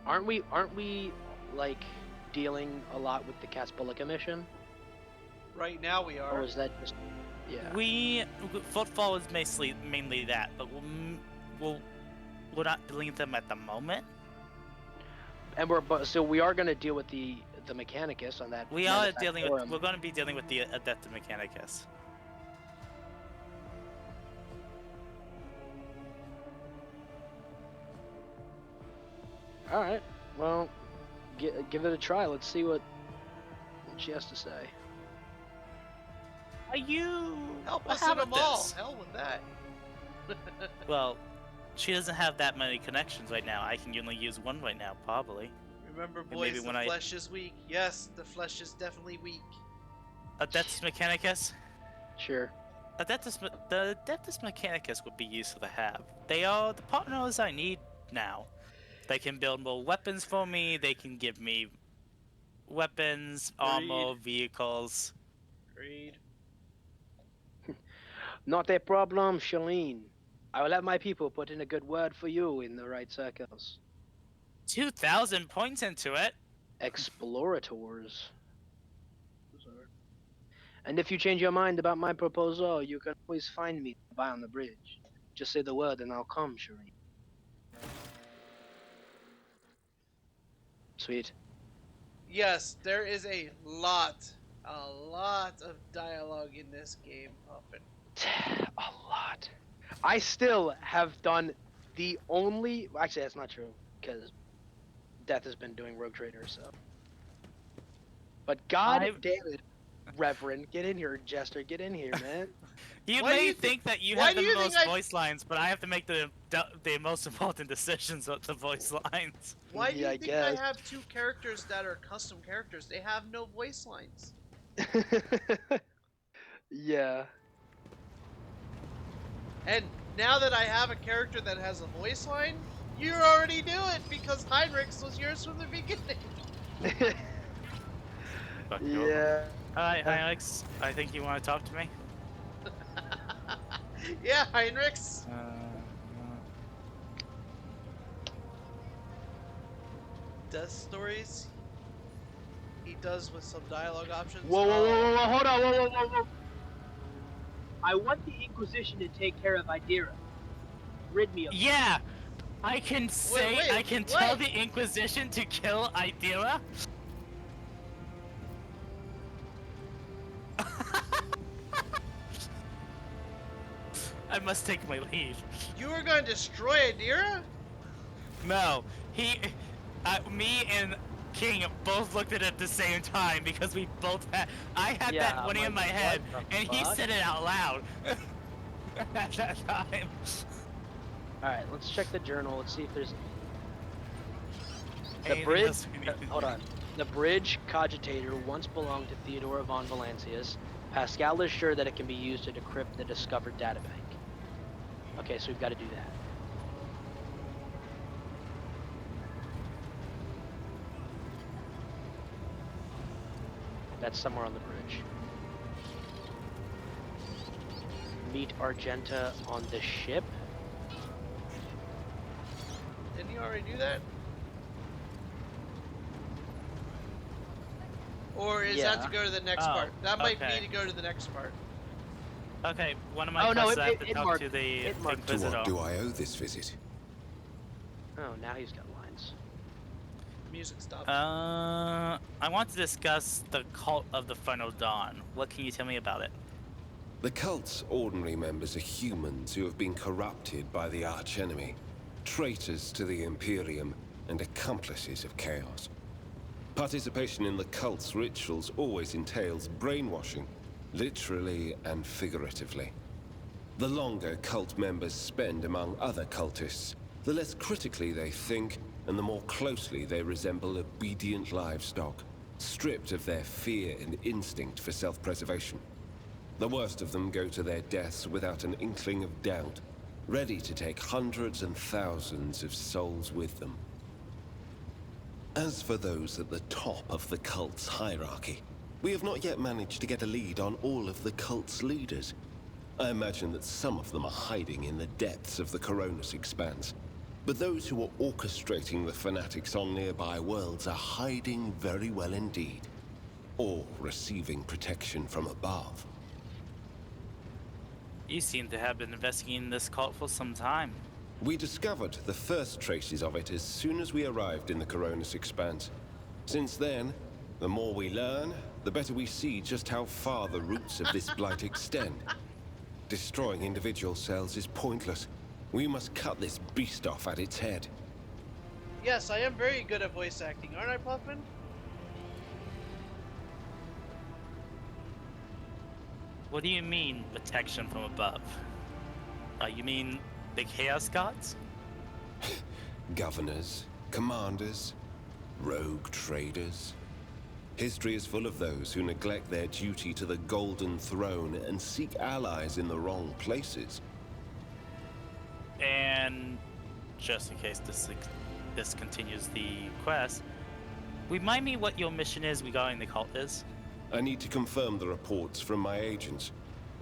Aren't we like dealing a lot with the Casablanca mission? Right now we are. Or is that just Footfall is mainly that, but we're not dealing with them at the moment. And so we are going to deal with the Mechanicus on that. We're going to be dealing with the Adeptus Mechanicus. All right. Well, give it a try. Let's see what she has to say. Are you? Help us How in them about all. this? Hell with that. Well, she doesn't have that many connections right now. I can only use one right now, probably. Remember, maybe boys, the when flesh is weak. Yes, the flesh is definitely weak. Adeptus Mechanicus? Sure. The Adeptus Mechanicus would be useful to have. They are the partners I need now. They can build more weapons for me. They can give me weapons, armor, vehicles. Agreed. Not a problem, Shalene. I will have my people put in a good word for you in the right circles. 2,000 points into it. Explorators. And if you change your mind about my proposal, you can always find me by on the bridge. Just say the word and I'll come, Shalene. Sweet. Yes, there is a lot of dialogue in this game, Puffin. A lot. I still have done the only. Actually, that's not true because Death has been doing Rogue Trader, so. But God damn it, Reverend, get in here. Jester, get in here, man. You Why do may you think that you why have do the you think most I- voice lines, but I have to make the most important decisions with the voice lines. Why do Yeah, you I think I guess. have 2 characters that are custom characters? They have no voice lines. Yeah. And now that I have a character that has a voice line, you already knew it because Heinrichs was yours from the beginning. Fuck you. Yeah. Alright, Alex, I think you want to talk to me? Yeah, Heinrichs. Death stories. He does with some dialogue options. Whoa, whoa, whoa, whoa, whoa, hold on, whoa, whoa, whoa, whoa. I want the Inquisition to take care of Idira. Rid me of her. Yeah! I can say, wait, I can tell what? the Inquisition to kill Idira? I must take my leave. You were going to destroy Adira? No, me and King both looked at it at the same time because we both had. I had Yeah, that one I'm in my like, head, what the and he fuck? said it out loud at that time. Alright, let's check the journal. Let's see if there's... The Anything bridge... else we need to Hold do? on. The bridge cogitator once belonged to Theodora von Valancius. Pascal is sure that it can be used to decrypt the discovered databank. Okay, so we've got to do that. That's somewhere on the bridge. Meet Argenta on the ship. Didn't you already do that? Or is that to Yeah. go to the next Oh, part? That might okay. be to go to the next part. Okay, one of my Oh, no, quests, I have it to talk marked- to the it marked- To Inquisitor. what do I owe this visit? Oh, now he's got lines. Music stopped. I want to discuss the cult of the Final Dawn. What can you tell me about it? The cult's ordinary members are humans who have been corrupted by the archenemy, traitors to the Imperium, and accomplices of chaos. Participation in the cult's rituals always entails brainwashing, literally and figuratively. The longer cult members spend among other cultists, the less critically they think, and the more closely they resemble obedient livestock, stripped of their fear and instinct for self-preservation. The worst of them go to their deaths without an inkling of doubt, ready to take hundreds and thousands of souls with them. As for those at the top of the cult's hierarchy, we have not yet managed to get a lead on all of the cult's leaders. I imagine that some of them are hiding in the depths of the Coronis Expanse. But those who are orchestrating the fanatics on nearby worlds are hiding very well indeed. Or receiving protection from above. You seem to have been investigating this cult for some time. We discovered the first traces of it as soon as we arrived in the Coronis Expanse. Since then, the more we learn, the better we see just how far the roots of this blight extend. Destroying individual cells is pointless. We must cut this beast off at its head. Yes, I am very good at voice acting, aren't I, Puffman? What do you mean, protection from above? You mean the Chaos Gods? Governors, commanders, rogue traders. History is full of those who neglect their duty to the Golden Throne and seek allies in the wrong places. And just in case this continues the quest, remind me what your mission is regarding the cult is. I need to confirm the reports from my agents.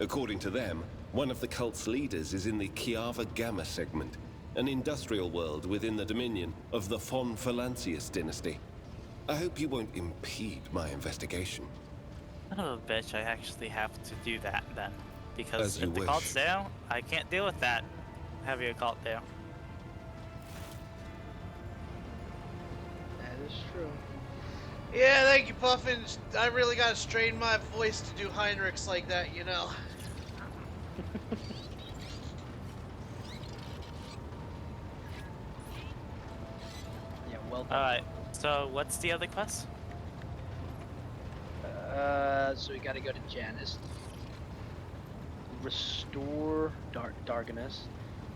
According to them, one of the cult's leaders is in the Kiava Gamma segment, an industrial world within the dominion of the von Valancius dynasty. I hope you won't impede my investigation. Oh, bitch, I actually have to do that then. Because As you if the wish. cult's there, I can't deal with that. Having a cult there. That is true. Yeah, thank you, Puffin. I really gotta strain my voice to do Heinrichs like that, you know. Yeah, well done. Alright, so what's the other quest? So we gotta go to Janice. Restore Darganus.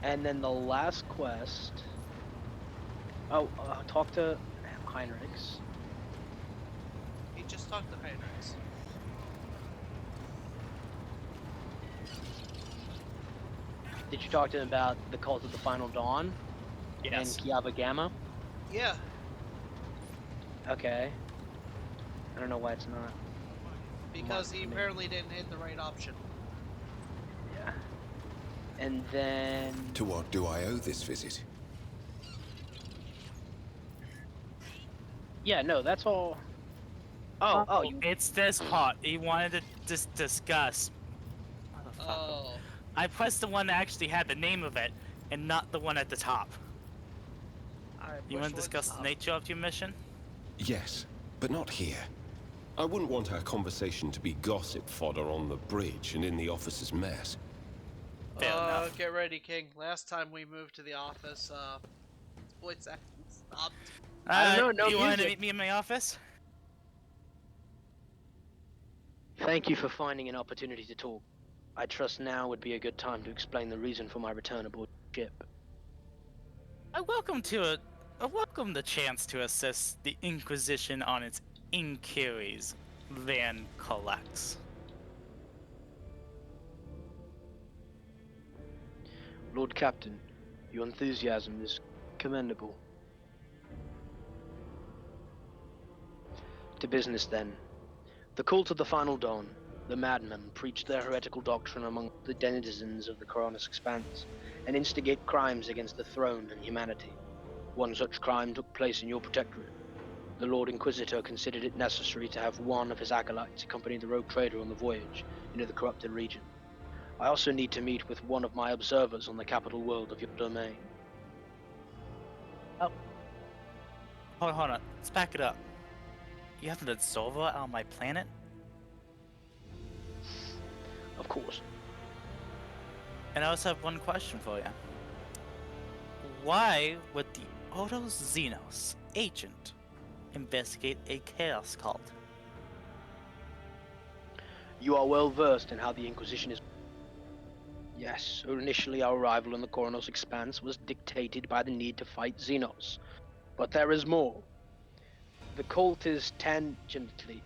And then the last quest... Oh, talk to Heinrichs. He just talked to Heinrichs. Did you talk to him about the Cult of the Final Dawn? Yes. And Kiava Gamma? Yeah. Okay. I don't know why it's not. Because he apparently didn't hit the right option. Yeah. And then... To what do I owe this visit? Yeah, no, that's all. Oh, you... It's this part. He wanted to discuss. Motherfucker. Oh. I pressed the one that actually had the name of it, and not the one at the top. You want to discuss the nature of your mission? Yes, but not here. I wouldn't want our conversation to be gossip fodder on the bridge and in the officers' mess. Fair enough. Get ready, King. Last time we moved to the office, voice acting stopped. I don't know, no you want to music. meet me in my office? Thank you for finding an opportunity to talk. I trust now would be a good time to explain the reason for my return aboard the ship. I welcome the chance to assist the Inquisition on its inquiries Van collects. Lord Captain, your enthusiasm is commendable. To business then. The Cult of the Final Dawn, the madmen, preach their heretical doctrine among the denizens of the Coronis Expanse, and instigate crimes against the throne and humanity. One such crime took place in your protectorate. The Lord Inquisitor considered it necessary to have one of his acolytes accompany the rogue trader on the voyage into the corrupted region. I also need to meet with one of my observers on the capital world of your domain. Oh. Hold on. Let's back it up. You have an observer on my planet? Of course. And I also have one question for you. Why would the Odo Xenos agent investigate a chaos cult? You are well versed in how the Inquisition is. Yes, initially our arrival in the Coronos Expanse was dictated by the need to fight Xenos. But there is more. The cult is tangentially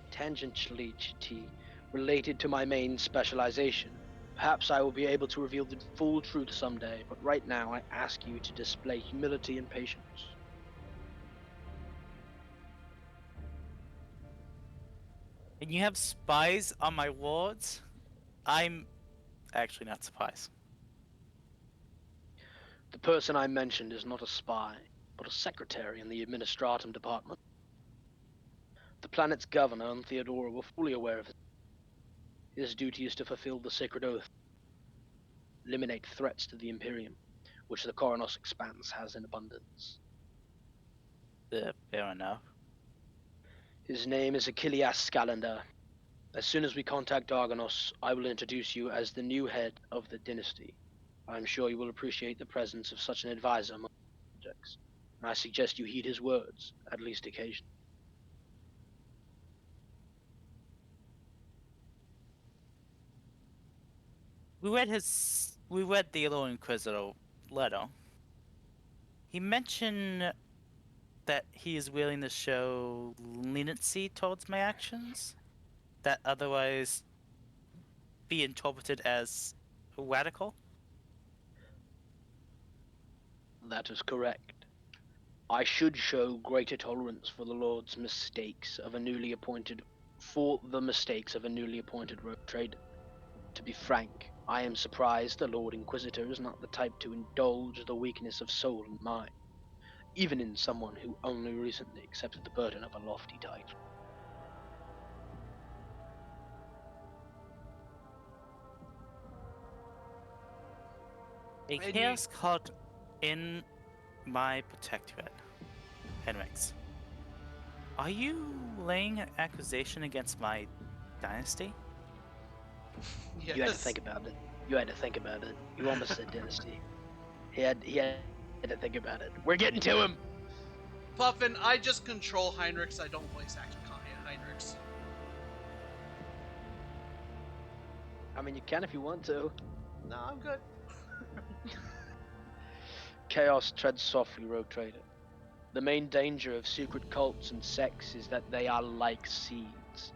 related to my main specialization. Perhaps I will be able to reveal the full truth someday, but right now I ask you to display humility and patience. And you have spies on my wards? I'm actually not surprised. The person I mentioned is not a spy, but a secretary in the Administratum Department. The planet's governor and Theodora were fully aware of it. His duty is to fulfill the sacred oath, eliminate threats to the Imperium, which the Coronos Expanse has in abundance. Fair enough. His name is Achilles Scalander. As soon as we contact Darganos, I will introduce you as the new head of the dynasty. I am sure you will appreciate the presence of such an advisor among subjects, and I suggest you heed his words, at least occasionally. We read the Yellow Inquisitor letter. He mentioned that he is willing to show leniency towards my actions that otherwise be interpreted as radical. That is correct. I should show greater tolerance for the Lord's mistakes of a newly appointed rogue trader. To be frank, I am surprised the Lord Inquisitor is not the type to indulge the weakness of soul and mind, even in someone who only recently accepted the burden of a lofty title. A chaos cult in my protectorate. Henrix, are you laying an accusation against my dynasty? Yes. You had to think about it. You almost said dynasty. He had to think about it. We're getting to him! Puffin, I just control Heinrichs. I don't voice act Heinrichs. I mean, you can if you want to. No, I'm good. Chaos treads softly, Rogue Trader. The main danger of secret cults and sects is that they are like seeds.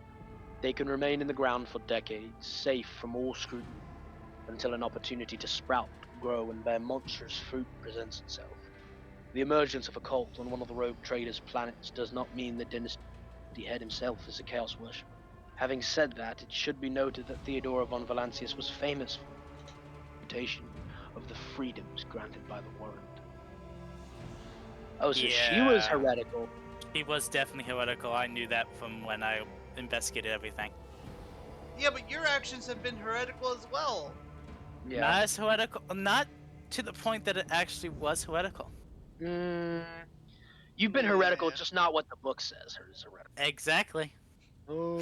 They can remain in the ground for decades, safe from all scrutiny, until an opportunity to sprout, grow, and bear monstrous fruit presents itself. The emergence of a cult on one of the Rogue Trader's planets does not mean the dynasty head himself is a Chaos worshipper. Having said that, it should be noted that Theodora von Valancius was famous for the reputation of the freedoms granted by the warrant. Oh, so she was Yeah. heretical. He was definitely heretical. I knew that from when I investigated everything. Yeah, but your actions have been heretical as well. Yeah. Not as heretical. Not to the point that it actually was heretical. You've been heretical, Yeah. just not what the book says is heretical. Exactly. Oh.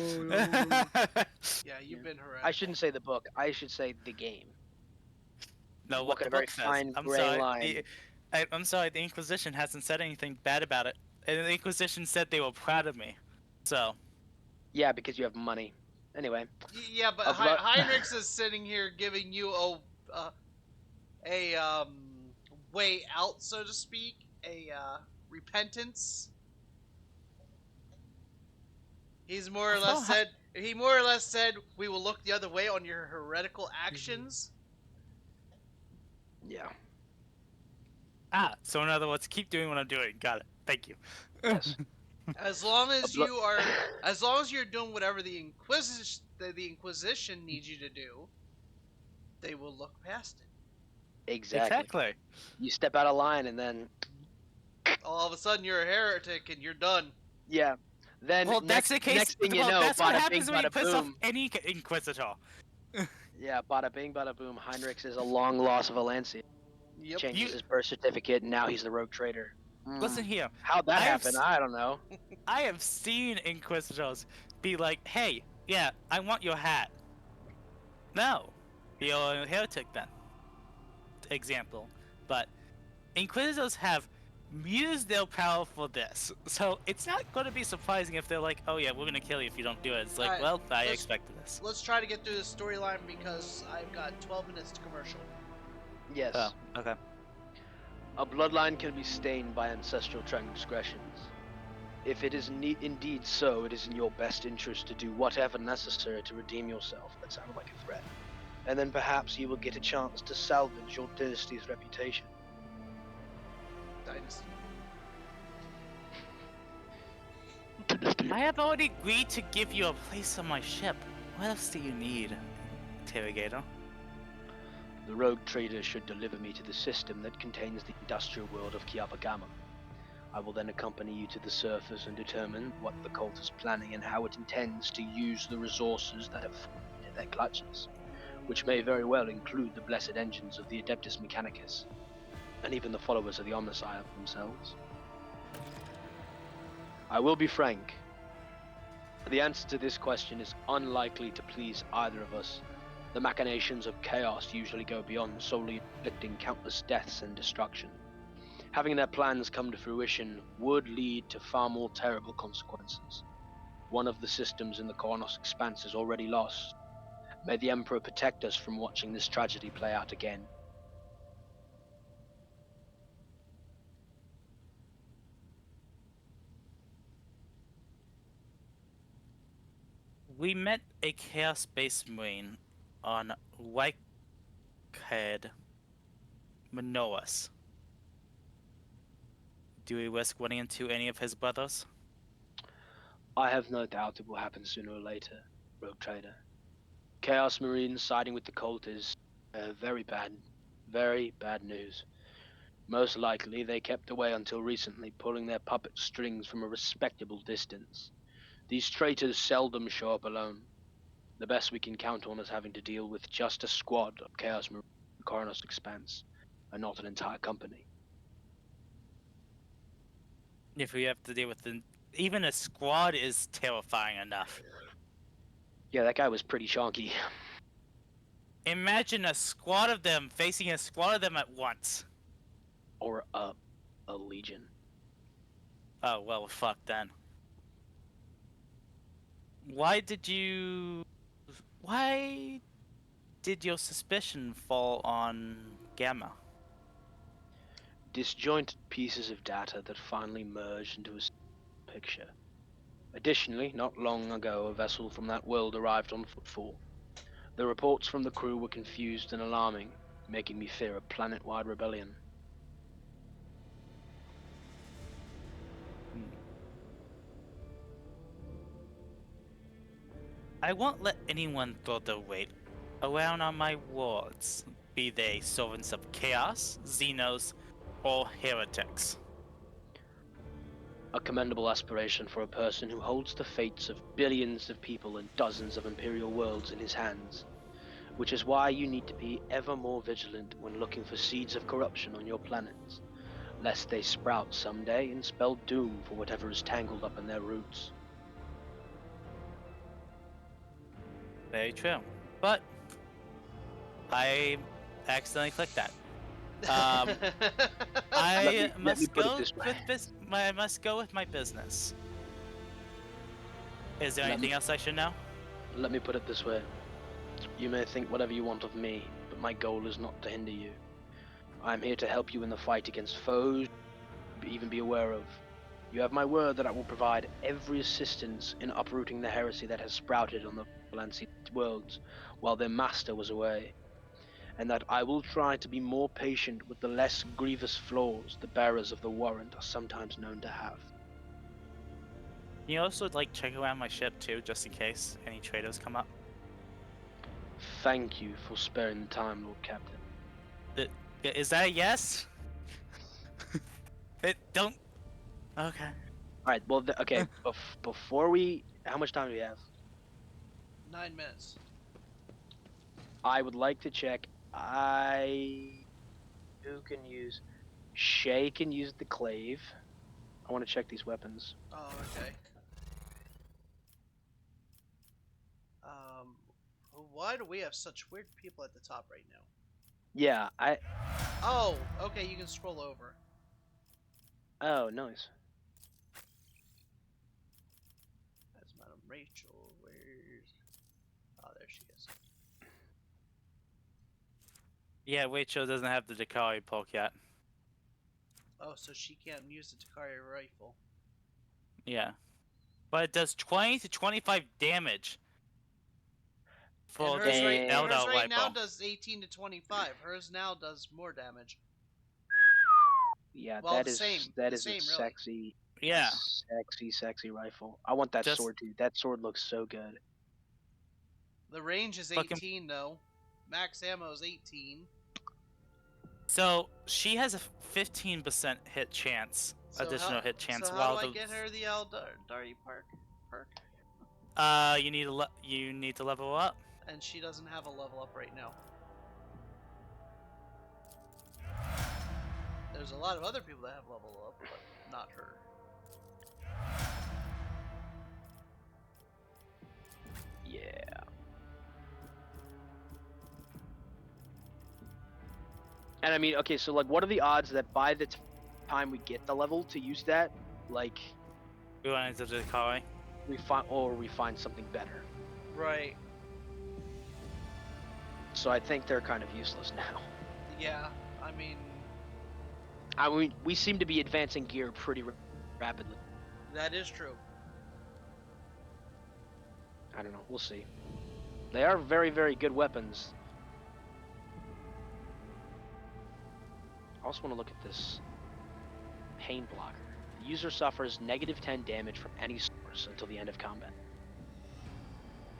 Yeah, you've been heretical. I shouldn't say the book. I should say the game. No, Walk what in the a very book says. fine I'm gray sorry. line. I'm sorry. The Inquisition hasn't said anything bad about it, and the Inquisition said they were proud of me. So. Yeah, because you have money. Anyway. Yeah, but Heinrichs is sitting here giving you a way out, so to speak, a repentance. He more or less said we will look the other way on your heretical actions. Yeah. So in other words, keep doing what I'm doing. Got it. Thank you. Yes. As long as you're doing whatever the Inquisition needs you to do, they will look past it. Exactly. You step out of line and then All of a sudden you're a heretic and you're done. yeah. Then Well, next, that's the case. next thing you Well, know, that's what bada happens bing, when you bada piss off boom. any Inquisitor. Yeah, bada bing, bada boom. Heinrichs is a long lost Valencia. Yep. Changes his birth certificate, and now he's the Rogue Trader. Listen here. How'd that happen? I don't know. I have seen Inquisitors be like, "Hey, yeah, I want your hat." No, you're a heretic then. Example, but Inquisitors have used their power for this, so it's not going to be surprising if they're like, "Oh yeah, we're gonna kill you if you don't do it." It's like, Alright, well, I expected this. Let's try to get through this storyline because I've got 12 minutes to commercial. Yes. Oh, okay. A bloodline can be stained by ancestral transgressions. If it is indeed so, it is in your best interest to do whatever necessary to redeem yourself. That sounded like a threat. And then perhaps you will get a chance to salvage your dynasty's reputation. Dynasty. I have already agreed to give you a place on my ship. What else do you need, Interrogator? The Rogue Trader should deliver me to the system that contains the industrial world of Kiapagama. I will then accompany you to the surface and determine what the cult is planning and how it intends to use the resources that have fallen into their clutches, which may very well include the blessed engines of the Adeptus Mechanicus, and even the followers of the Omnissiah themselves. I will be frank. The answer to this question is unlikely to please either of us. The machinations of chaos usually go beyond solely inflicting countless deaths and destruction. Having their plans come to fruition would lead to far more terrible consequences. One of the systems in the Kornos expanse is already lost. May the Emperor protect us from watching this tragedy play out again. We met a Chaos Space Marine on Whitehead, Manoas. Do we risk running into any of his brothers? I have no doubt it will happen sooner or later, Rogue Trader. Chaos Marines siding with the cult is very bad news. Most likely they kept away until recently, pulling their puppet strings from a respectable distance. These traitors seldom show up alone. The best we can count on is having to deal with just a squad of Chaos Marines in Kornos Expanse, and not an entire company. If we have to deal with even a squad is terrifying enough. Yeah, that guy was pretty chonky. Imagine a squad of them facing a squad of them at once. Or a legion. Oh, well, fuck then. Why did your suspicion fall on Gamma? Disjointed pieces of data that finally merged into a picture. Additionally, not long ago, a vessel from that world arrived on Footfall. The reports from the crew were confused and alarming, making me fear a planet-wide rebellion. I won't let anyone throw their weight around on my wards, be they servants of chaos, Xenos, or heretics. A commendable aspiration for a person who holds the fates of billions of people and dozens of Imperial worlds in his hands. Which is why you need to be ever more vigilant when looking for seeds of corruption on your planets, lest they sprout someday and spell doom for whatever is tangled up in their roots. Very true. But I accidentally clicked that. I must go with my business. Is there anything else I should know? Let me put it this way. You may think whatever you want of me, but my goal is not to hinder you. I am here to help you in the fight against foes you even be aware of. You have my word that I will provide every assistance in uprooting the heresy that has sprouted on the Valancy worlds while their master was away, and that I will try to be more patient with the less grievous flaws the bearers of the warrant are sometimes known to have. You also check around my ship too, just in case any traitors come up. Thank you for sparing the time, Lord Captain. Is that a yes? Don't. Okay. Alright, well, okay, before we... How much time do we have? 9 minutes. I would like to check... Who can use... Shay can use the clave. I want to check these weapons. Oh, okay. Why do we have such weird people at the top right now? Yeah, Oh, okay, you can scroll over. Oh, nice. That's Madam Rachel. Where's... Oh, there she is. Yeah, Rachel doesn't have the Dakari poke yet. Oh, so she can't use the Takari rifle. Yeah. But it does 20 to 25 damage. For And the Eldar hers right now rifle. does 18 to 25. Hers now does more damage. Yeah, Well, that the is same, that the is same, a really. sexy, Yeah. sexy rifle. I want that Just- sword too. That sword looks so good. The range is Fucking- 18 though. Max ammo is 18. So she has a 15% hit chance, So additional hit chance. So how while do I the get her the Eldari perk? you need to level up. And she doesn't have a level up right now. There's a lot of other people that have level up, but not her. Yeah. And I mean, okay, so what are the odds that by the time we get the level to use that, We run into the Dakari. we find something better? Right. So I think they're kind of useless now. Yeah. I mean, we seem to be advancing gear pretty rapidly. that is true. I don't know. We'll see. They are very, very good weapons. I also want to look at this pain blocker. The user suffers -10 damage from any source until the end of combat.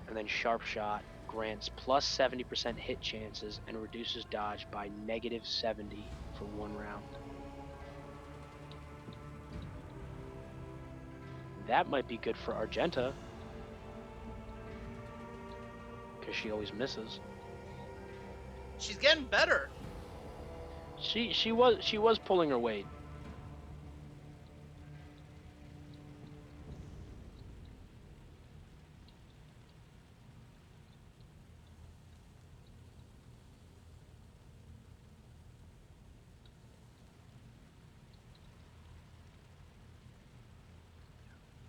And then Sharp Shot grants plus 70% hit chances and reduces dodge by -70 for 1 round. That might be good for Argenta, because she always misses. She's getting better. She was pulling her weight.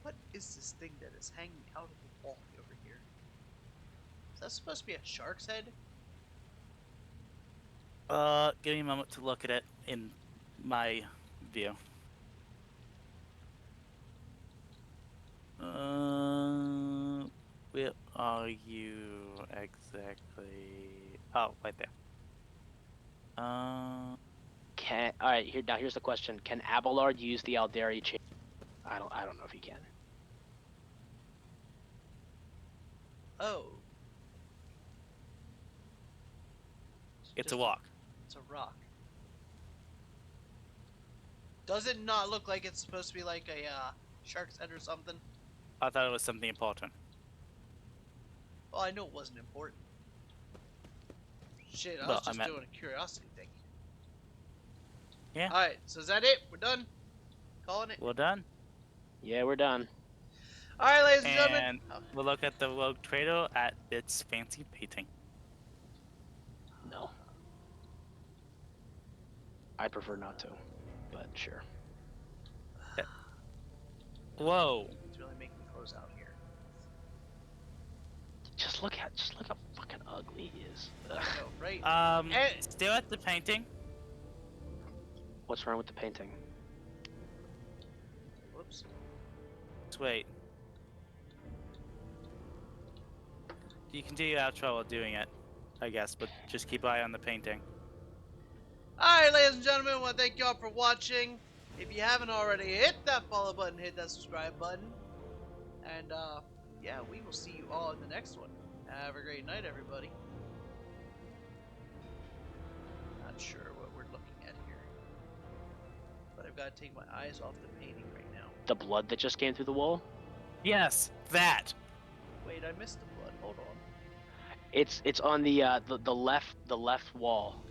What is this thing that is hanging out of the wall over here? Is that supposed to be a shark's head? Give me a moment to look at it in my view. Where are you exactly? Oh, right there. All right, here's the question: can Abelard use the Aldari chain? I don't know if he can. Oh. It's Just a walk. It's a rock. Does it not look like it's supposed to be like a shark's head or something? I thought it was something important. Well, I know it wasn't important. Shit, I Well, was I just meant- doing a curiosity thing. Yeah. Alright, so is that it? We're done? Calling it? Well done. Yeah, we're done. Alright, ladies and gentlemen. And we'll look at the Rogue Trader at its fancy painting. No. I prefer not to, but sure. Whoa. It's really making me close out here. Just look how fucking ugly he is. Ugh. I know, right? Still at the painting. What's wrong with the painting? Whoops. Let's wait. You can do your outro while doing it, I guess, but just keep an eye on the painting. Alright, ladies and gentlemen, I want to thank y'all for watching. If you haven't already, hit that follow button, hit that subscribe button. And, yeah, we will see you all in the next one. Have a great night, everybody. Not sure what we're looking at here. But I've got to take my eyes off the painting right now. The blood that just came through the wall? Yes, that. Wait, I missed the blood. Hold on. It's on the left wall.